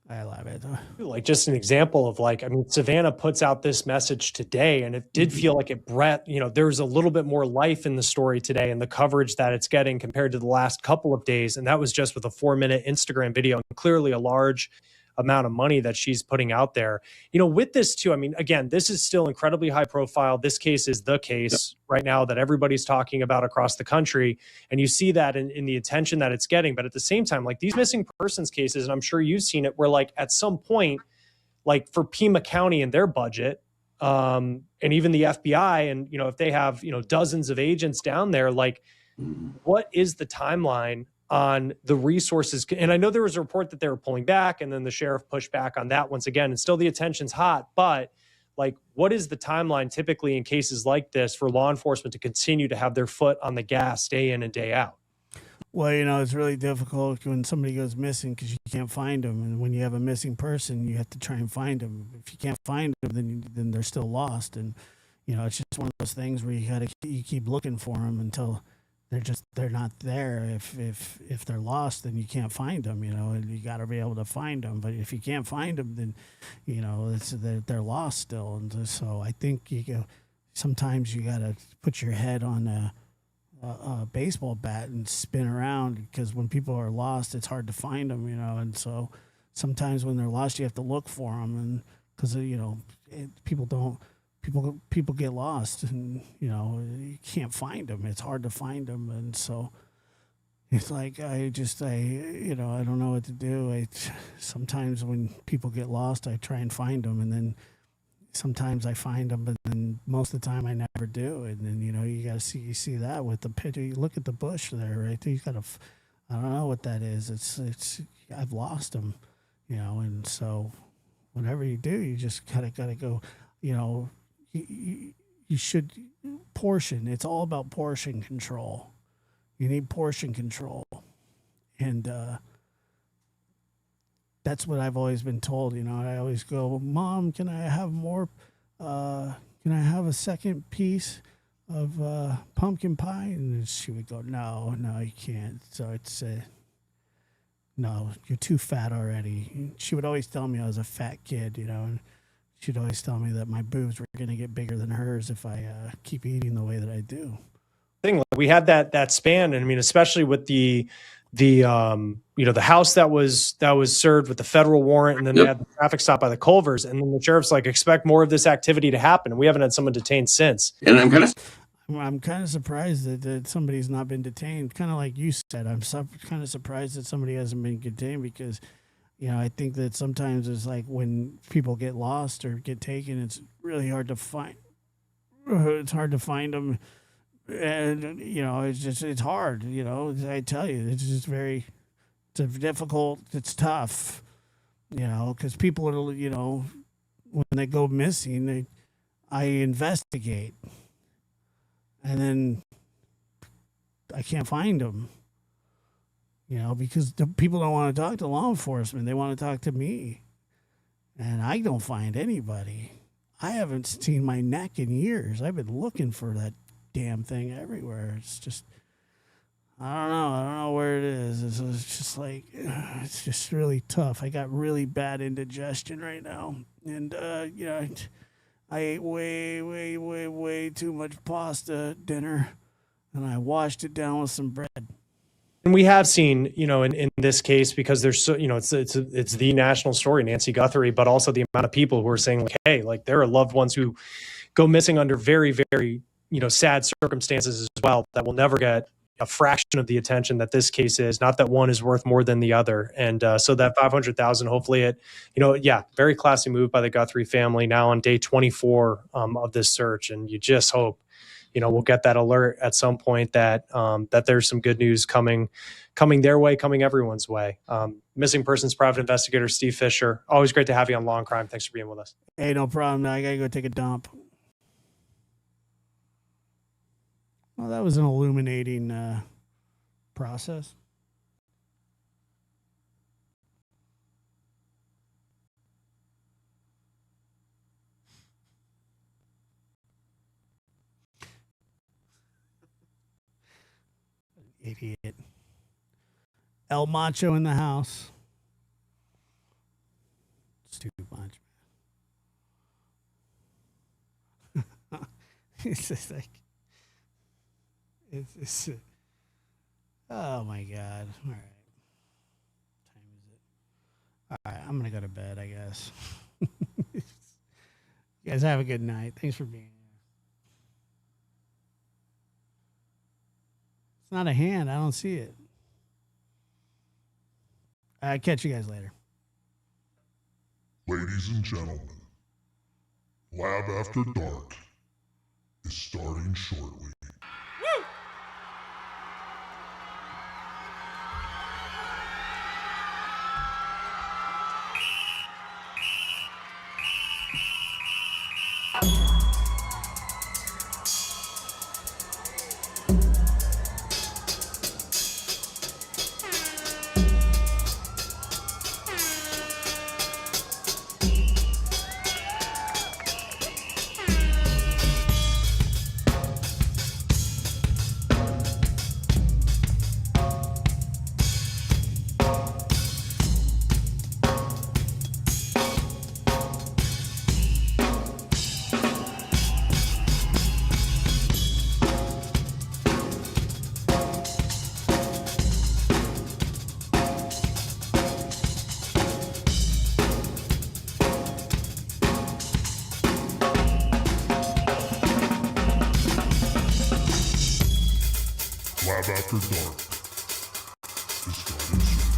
I love it. Like just an example of like, I mean, Savannah puts out this message today, and it did feel like you know, there's a little bit more life in the story today and the coverage that it's getting compared to the last couple of days. And that was just with a 4-minute Instagram video, and clearly a large amount of money that she's putting out there. You know, with this too, I mean, again, this is still incredibly high profile. This case is the case right now that everybody's talking about across the country. And you see that in the attention that it's getting. But at the same time, like these missing persons cases, and I'm sure you've seen it, where like at some point, like for Pima County and their budget, and even the FBI, and, you know, if they have, you know, dozens of agents down there, like what is the timeline on the resources? And I know there was a report that they were pulling back, and then the sheriff pushed back on that once again, and still the attention's hot. But like, what is the timeline typically in cases like this for law enforcement to continue to have their foot on the gas day in and day out? Well, you know, it's really difficult when somebody goes missing because you can't find them. And when you have a missing person, you have to try and find them. If you can't find them, then they're still lost. And, you know, it's just one of those things where you keep looking for them until they're not there. If they're lost, then you can't find them, you know, and you got to be able to find them. But if you can't find them, then, you know, they're lost still. And so I think sometimes you got to put your head on a baseball bat and spin around, because when people are lost, it's hard to find them, you know. And so sometimes when they're lost, you have to look for them, and because you know people get lost, and you know you can't find them. It's hard to find them, and so it's like I you know, I don't know what to do. Sometimes when people get lost, I try and find them, and then sometimes I find them, but then most of the time I never do. And then, you know, you see that with the picture. You look at the bush there, right there. You got to, I don't know what that is. I've lost them, you know. And so whatever you do, you just gotta go, you know, you should portion. It's all about portion control. You need portion control. And, that's what I've always been told. You know, I always go, Mom, can I have more? Can I have a second piece of pumpkin pie? And she would go, No, you can't. So it's no, you're too fat already. She would always tell me I was a fat kid, you know, and she'd always tell me that my boobs were going to get bigger than hers if I keep eating the way that I do. We had that span, and I mean, especially with the you know, the house that was served with the federal warrant, and then they had the traffic stop by the Culvers, and then the sheriff's like, expect more of this activity to happen, and we haven't had someone detained since. And I'm kind of surprised that somebody's not been detained. Kind of like you said, I'm kind of surprised that somebody hasn't been detained, because, you know, I think that sometimes it's like when people get lost or get taken, it's really hard to find. It's hard to find them. And, you know, it's hard, you know, I tell you, it's just it's difficult. It's tough, you know, because people, you know, when they go missing, I investigate, and then I can't find them, you know, because the people don't want to talk to law enforcement. They want to talk to me, and I don't find anybody. I haven't seen my neck in years. I've been looking for that damn thing everywhere. It's just, I don't know where it is. It's just like, it's just really tough. I got really bad indigestion right now, and you know, I ate way too much pasta at dinner, and I washed it down with some bread. And we have seen, you know, in this case, because there's so, you know, it's the national story, Nancy Guthrie, but also the amount of people who are saying, like, hey, like, there are loved ones who go missing under very, very, you know, sad circumstances as well, that will never get a fraction of the attention that this case is. Not that one is worth more than the other. And so that $500,000, hopefully it, you know, yeah, very classy move by the Guthrie family now on day 24 of this search. And you just hope, you know, we'll get that alert at some point that that there's some good news coming their way, coming everyone's way. Missing persons private investigator Steve Fisher, always great to have you on Law and Crime. Thanks for being with us. Hey, no problem. I gotta go take a dump. Well, that was an illuminating process. Idiot. El Macho in the house. Stupid Macho. It's just like, it's just, oh my God. All right. What time is it? All right, I'm going to go to bed, I guess. You guys have a good night. Thanks for being here. It's not a hand. I don't see it. I'll catch you guys later. Ladies and gentlemen, Lab After Dark is starting shortly. Lab After Dark is starting soon.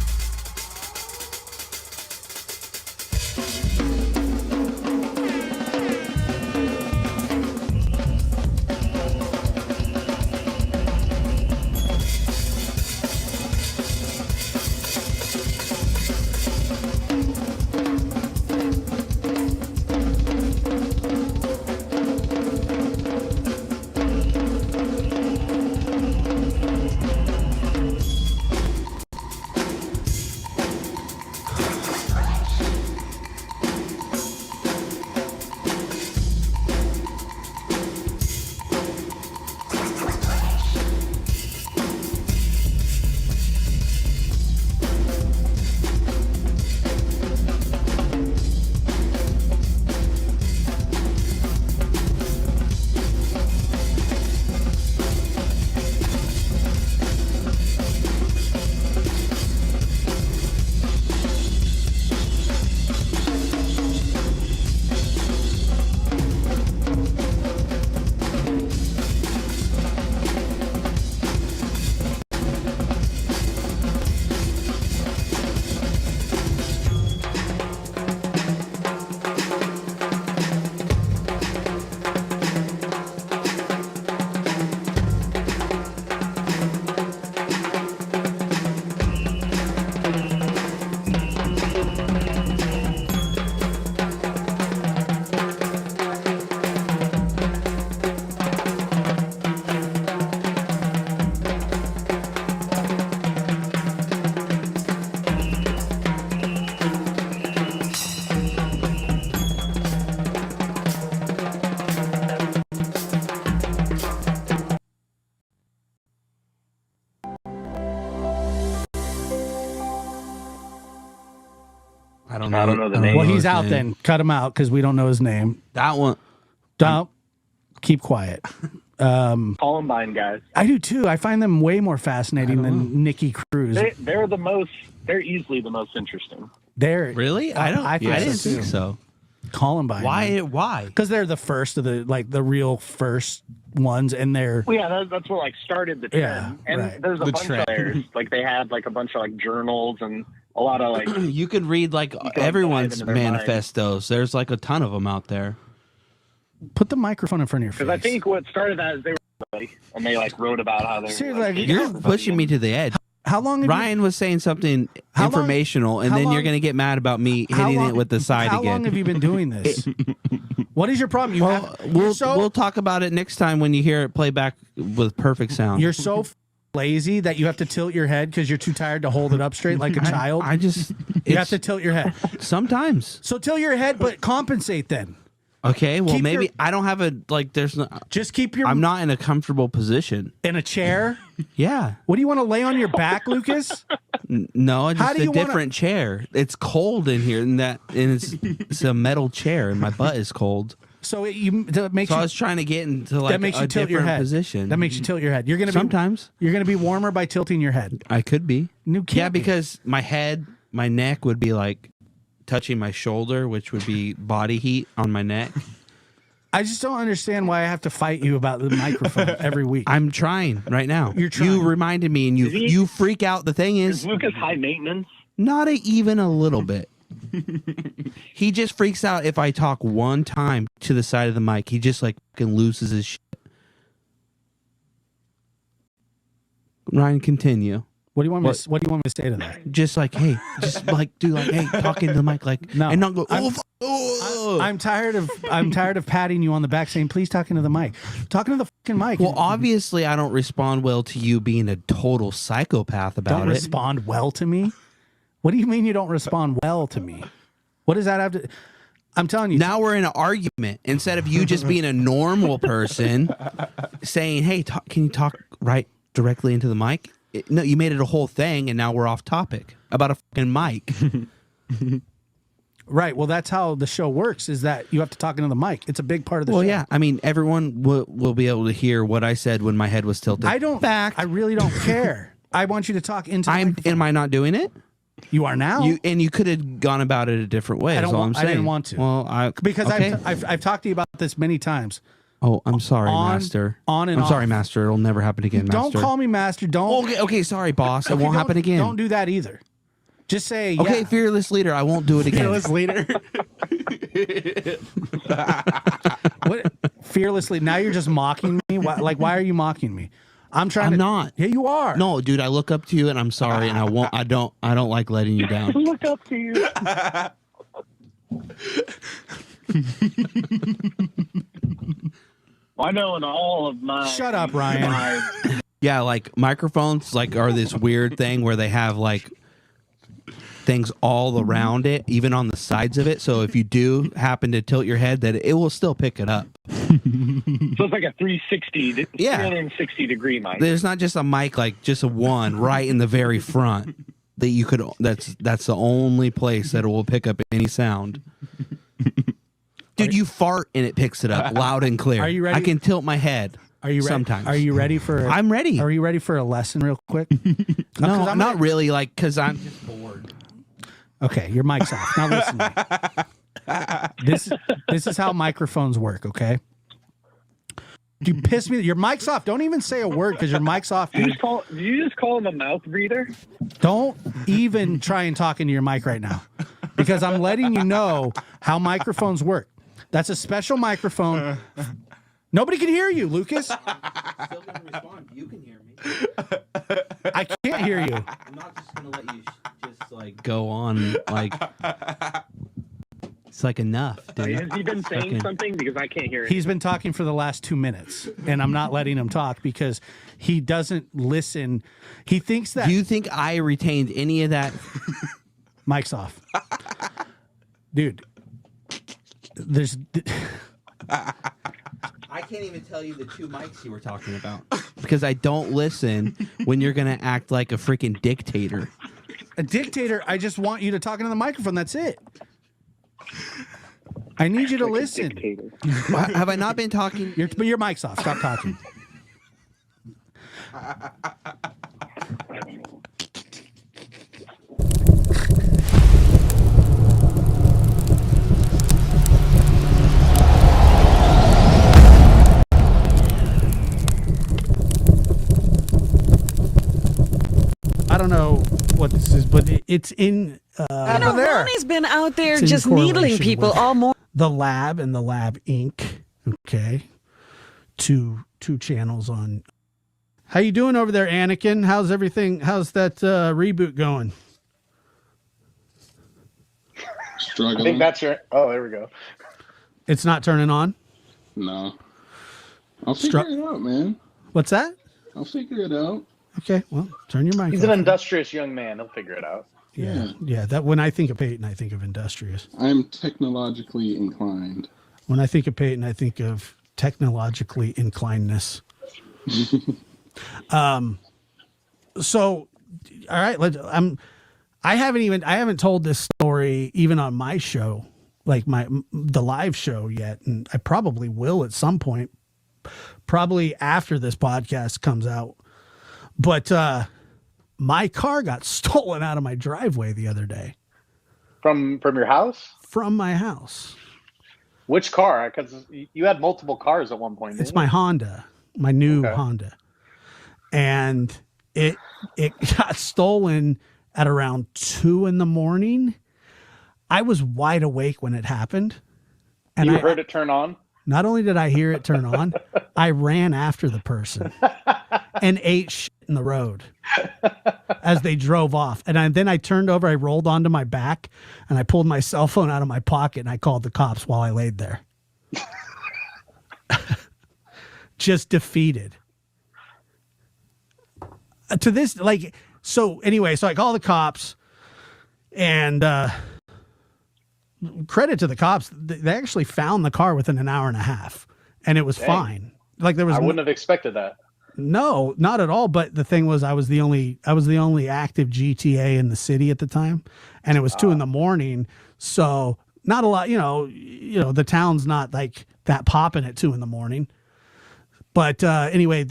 I don't know the name. Well, he's out then. Cut him out because we don't know his name. That one. Don't. Keep quiet. Columbine guys. I do too. I find them way more fascinating than Nikki Cruz. They're easily the most interesting. They're Really? I didn't think so. Columbine. Why? Because they're the first of the real first ones, and they're Well, yeah, that's what started the trend. And right. there's a The bunch trend. of layers. They had a bunch of journals and a lot of You could read everyone's dive into their manifestos. There's a ton of them out there. Put the microphone in front of your face. because I think what started that is they were and they wrote about how they Seriously, You're pushing me to the edge. How long? Have Ryan was saying something How long- informational, and how then long- you're going to get mad about me How hitting long- it with the side How again. long have you been doing this? What is your problem? We'll talk about it next time when you hear it play back with perfect sound. You're so lazy that you have to tilt your head because you're too tired to hold it up straight like a child. I just you have to tilt your head sometimes. So tilt your head, but compensate then. Okay, well Keep maybe your- I don't have a there's no Just keep your I'm not in a comfortable position. in a chair. Yeah. What do you want to lay on your back, Lucas? No, How just do a you wanna- different chair. It's cold in here, and it's a metal chair, and my butt is cold. So that makes So you, I was trying to get into that makes a you tilt your different head. position. That makes you tilt your head. You're gonna Sometimes. you're gonna be warmer by tilting your head. I could be. You can't Yeah, be. because my head, my neck would be touching my shoulder, which would be body heat on my neck. I just don't understand why I have to fight you about the microphone every week. I'm trying right now. You're trying. You reminded me, and you freak out. The thing Is is, Lucas high maintenance? not even a little bit. He just freaks out if I talk one time to the side of the mic. He just fucking loses his shit. Ryan, continue. What do you want me? What do you want me to say to that? Just hey, talk into the mic, No, and not go. I'm tired of patting you on the back, saying please talk into the mic. Talking to the fucking mic. Well, obviously, I don't respond well to you being a total psychopath about don't it. respond well to me. What do you mean you don't respond well to me? What does that have to? I'm telling you. Now we're in an argument instead of you just being a normal person saying, "Hey, can you talk directly into the mic?" No, you made it a whole thing, and now we're off topic about a fucking mic. Right. Well, that's how the show works. Is that you have to talk into the mic? It's a big part of the show. Well, yeah. I mean, everyone will be able to hear what I said when my head was tilted. I don't. I really don't care. I want you to talk into. Am I not doing it? You are now. You could have gone about it a different way. I That's all I'm saying. I didn't want to. Well, because okay. I've talked to you about this many times. Oh, I'm sorry, On- Master. on and I'm sorry, off. Master. It'll never happen again, Master. Don't call me Master. Don't. Okay, sorry, boss. It Okay, won't happen again. Don't do that either. Just say, Okay, yeah. fearless leader. I won't do it again. Fearless leader. What? Fearlessly. Now you're just mocking me. Why are you mocking me? I'm not. Yeah, you are. No, dude. I look up to you, and I'm sorry, and I won't. I don't like letting you down. Look up to you. I know in all of my. Shut up, Ryan. Yeah, like microphones, like are this weird thing where they have like things all around it, even on the sides of it. So if you do happen to tilt your head, that it will still pick it up. So it's like a 360, Yeah. 360 degree mic. There's not just a mic, like just a one right in the very front that you could. That's the only place that it will pick up any sound. Dude, you fart and it picks it up loud and clear. Are you ready? I can tilt my head. Are you ready? Sometimes. Are you ready for? I'm ready. Are you ready for a lesson, real quick? No, I'm not really. Like, because I'm just bored. Okay, your mic's off. Now listen to me. This is how microphones work, okay? You piss me. Your mic's off. Don't even say a word because your mic's off, Did dude. you just call him a mouth breather? Don't even try and talk into your mic right now because I'm letting you know how microphones work. That's a special microphone. Nobody can hear you, Lucas. Still gonna respond. You can hear me. I can't hear you. I'm not just gonna let you just like go on like it's like enough, dude. Has he been saying Fucking- something? Because I can't hear it. He's been talking for the last 2 minutes, and I'm not letting him talk because he doesn't listen. He thinks that Do you think I retained any of that? mic's off, dude. There's. I can't even tell you the 2 mics you were talking about because I don't listen when you're gonna act like a freaking dictator. A dictator. I just want you to talk into the microphone. That's it. I need you to listen. Have I not been talking? But your mic's off. Stop talking. I don't know what this is, but it's in. Ronnie's been out there It's in just needling correlation people with all morning. The Lab and the Lab Inc. Okay, two channels on. How you doing over there, Anakin? How's everything? How's that reboot going? Struggling. I think that's your. Oh, there we go. It's not turning on. No. I'll figure it out, man. What's that? I'll figure it out. Okay, well, turn your mic He's off. an industrious young man. He'll figure it out. Yeah. That when I think of Peyton, I think of industrious. I'm technologically inclined. When I think of Peyton, I think of technologically inclinedness. So, all right, I haven't told this story even on my show, like the live show yet, and I probably will at some point, probably after this podcast comes out. But my car got stolen out of my driveway the other day. From your house? From my house. Which car? Because you had multiple cars at one point. It's my Honda, my new Honda. And it got stolen at around 2 a.m. I was wide awake when it happened. And you heard it turn on? Not only did I hear it turn on, I ran after the person and ate shit in the road as they drove off. And then I turned over, I rolled onto my back, and I pulled my cell phone out of my pocket, and I called the cops while I laid there. Just defeated. To this, so I call the cops, and credit to the cops, they actually found the car within an hour and a half, and it was fine. Like there was, I wouldn't have expected that. No, not at all. But the thing was, I was the only active GTA in the city at the time, and it was 2 a.m. So not a lot. The town's not like that popping at 2 a.m. But anyway,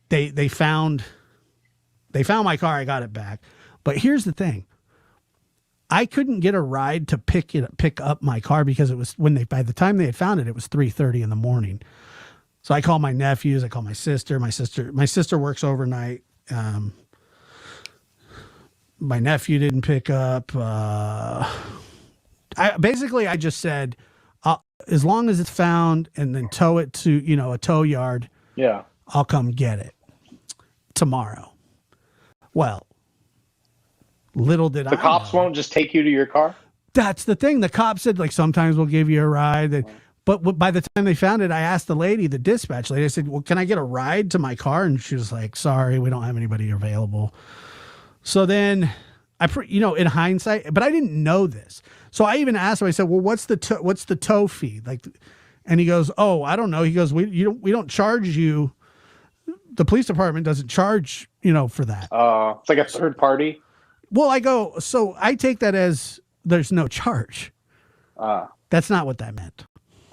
they found my car. I got it back. But here's the thing. I couldn't get a ride to pick up my car because it was by the time they had found it, it was 3:30 in the morning. So I call my nephews. I call my sister. My sister works overnight. My nephew didn't pick up. I just said, as long as it's found, and then tow it to a tow yard. Yeah. I'll come get it tomorrow. Well, little did I know. The cops won't just take you to your car? That's the thing. The cop said, like, sometimes we'll give you a ride. But by the time they found it, I asked the lady, the dispatch lady, I said, well, can I get a ride to my car? And she was like, sorry, we don't have anybody available. So then in hindsight, but I didn't know this. So I even asked him, I said, well, what's the tow fee? Like, and he goes, oh, I don't know. He goes, we don't charge you. The police department doesn't charge, for that. It's like a third party. Well, I go, so I take that as there's no charge. That's not what that meant.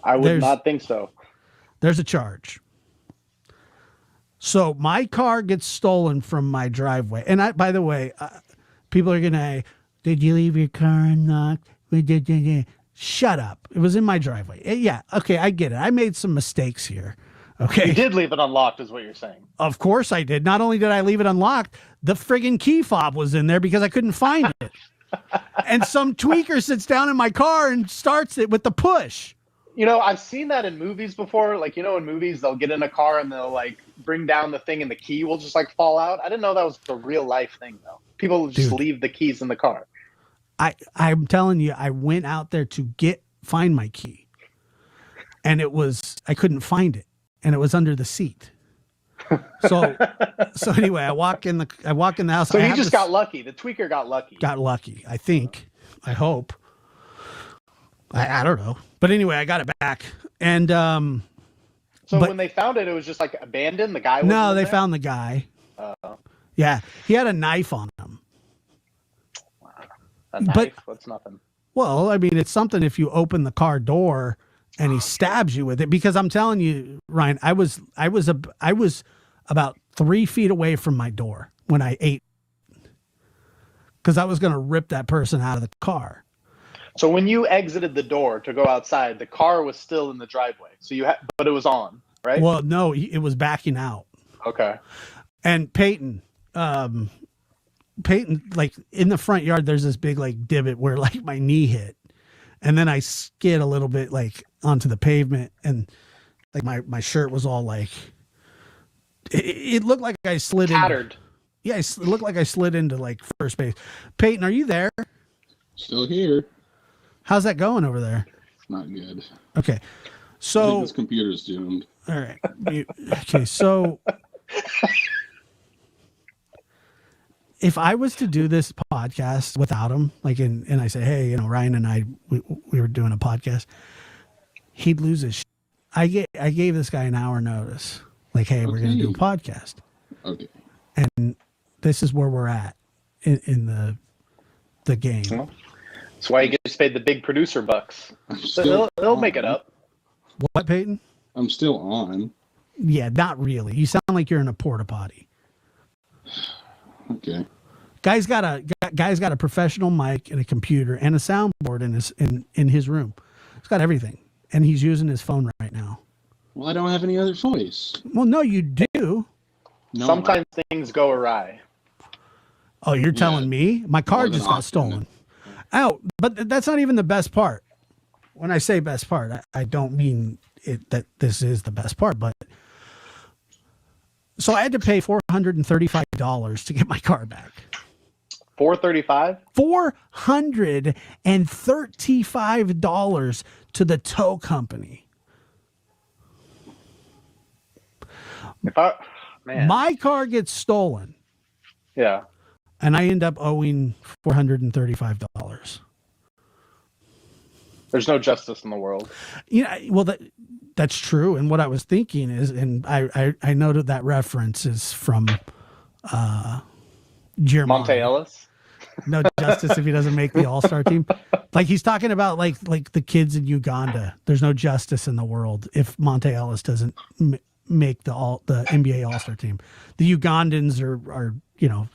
I would not think so. There's a charge. So my car gets stolen from my driveway. And by the way, people are going to, did you leave your car unlocked? Shut up. It was in my driveway. Yeah. Okay. I get it. I made some mistakes here. Okay. You did leave it unlocked is what you're saying. Of course I did. Not only did I leave it unlocked, the friggin' key fob was in there because I couldn't find it. And some tweaker sits down in my car and starts it with the push. I've seen that in movies before. Like, in movies, they'll get in a car and they'll like bring down the thing and the key will just like fall out. I didn't know that was a real life thing though. People just leave the keys in the car. I'm telling you, I went out there to find my key, and I couldn't find it, and it was under the seat. So anyway, I walk in the house. So he just got lucky. The tweaker got lucky. Got lucky, I think. I hope. I don't know, but anyway, I got it back, and when they found it, it was just like abandoned. The guy. No, they found the guy. Yeah, he had a knife on him. A knife? That's nothing. Well, I mean, it's something if you open the car door and he stabs you with it. Because I'm telling you, Ryan, I was about 3 feet away from my door when I ate, because I was going to rip that person out of the car. So when you exited the door to go outside, the car was still in the driveway. So but it was on, right? Well, no, it was backing out. Okay. And Peyton, like in the front yard, there's this big like divot where like my knee hit, and then I skid a little bit like onto the pavement, and like my shirt was all like, it looked like I slid tattered. It looked like I slid into like first base. Peyton, are you there? Still here. How's that going over there? Not good. Okay, I so think this computer's doomed. All right. Okay, so if I was to do this podcast without him, like, and I say, hey, Ryan and I, we were doing a podcast, he'd lose his shit. I gave this guy an hour notice. Like, hey, we're going to do a podcast. Okay. And this is where we're at in the game. Well, that's why he gets paid the big producer bucks. So he'll make it up. What, Peyton? I'm still on. Yeah, not really. You sound like you're in a porta potty. Okay. Guy's got a professional mic and a computer and a soundboard in his room. He's got everything, and he's using his phone right now. Well, I don't have any other choice. Well, no, you do. No, sometimes things go awry. Oh, you're telling me? My car just got stolen. Oh, but that's not even the best part. When I say best part, I don't mean that this is the best part, but so I had to pay $435 to get my car back. $435? $435 to the tow company. My car gets stolen. Yeah. And I end up owing $435. There's no justice in the world. Well, that's true. And what I was thinking is, and I noted that reference is from Jeremiah. Monte Ellis? No justice if he doesn't make the All-Star team. Like he's talking about like the kids in Uganda. There's no justice in the world if Monte Ellis doesn't make the NBA All-Star team. The Ugandans are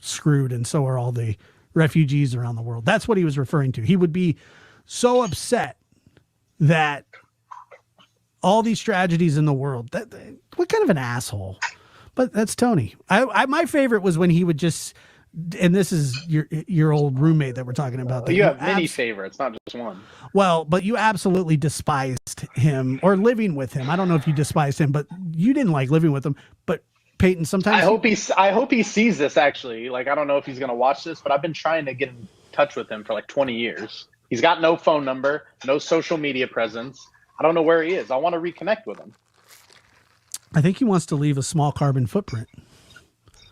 screwed, and so are all the refugees around the world. That's what he was referring to. He would be so upset that all these tragedies in the world, that kind of an asshole. But that's Tony. My favorite was when he would just, and this is your old roommate that we're talking about. That You have many favorites, not just one. Well, but you absolutely despised him or living with him. I don't know if you despised him, but you didn't like living with him. But Peyton, sometimes I hope he sees this. Actually, like I don't know if he's gonna watch this, but I've been trying to get in touch with him for like 20 years. He's got no phone number, no social media presence. I don't know where he is. I want to reconnect with him. I think he wants to leave a small carbon footprint.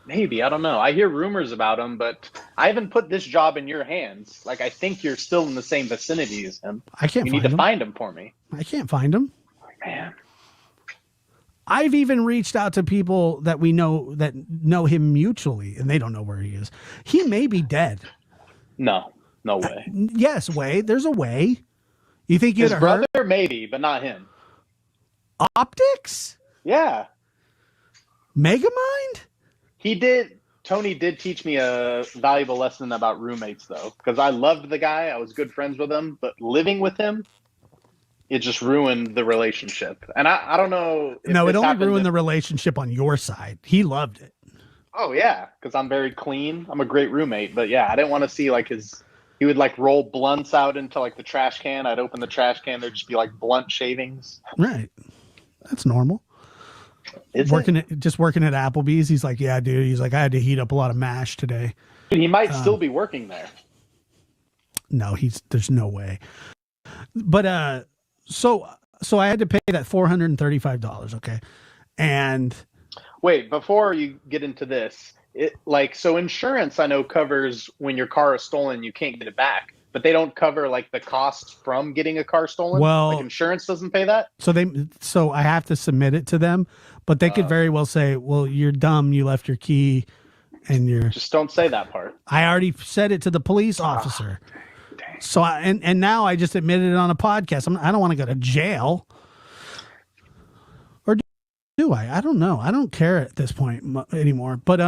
Maybe, I don't know. I hear rumors about him, but I haven't put this job in your hands. Like I think you're still in the same vicinity as him. I can't. You need to find him for me. I can't find him. Man. I've even reached out to people that we know that know him mutually, and they don't know where he is. He may be dead. No way. Yes, way. There's a way. You think his brother? Maybe, but not him. Optics? Yeah. Megamind? Tony did teach me a valuable lesson about roommates, though, because I loved the guy. I was good friends with him, but living with him, it just ruined the relationship. And I don't know. No, it only ruined the relationship on your side. He loved it. Oh, yeah, because I'm very clean. I'm a great roommate. But, yeah, I didn't want to see, like, he would, like, roll blunts out into, like, the trash can. I'd open the trash can. There'd just be, like, blunt shavings. Right. That's normal. Working at Applebee's, he's like, yeah, dude. He's like, I had to heat up a lot of mash today. He might still be working there. No, there's no way. But so I had to pay that $435. Okay, and wait, before you get into this, so insurance I know covers when your car is stolen, you can't get it back. But they don't cover like the costs from getting a car stolen. Well, like insurance doesn't pay that. So I have to submit it to them, but they could very well say, "Well, you're dumb. You left your key, and you're just don't say that part." I already said it to the police officer. Dang. So and now I just admitted it on a podcast. I don't want to go to jail, or do I? I don't know. I don't care at this point anymore. But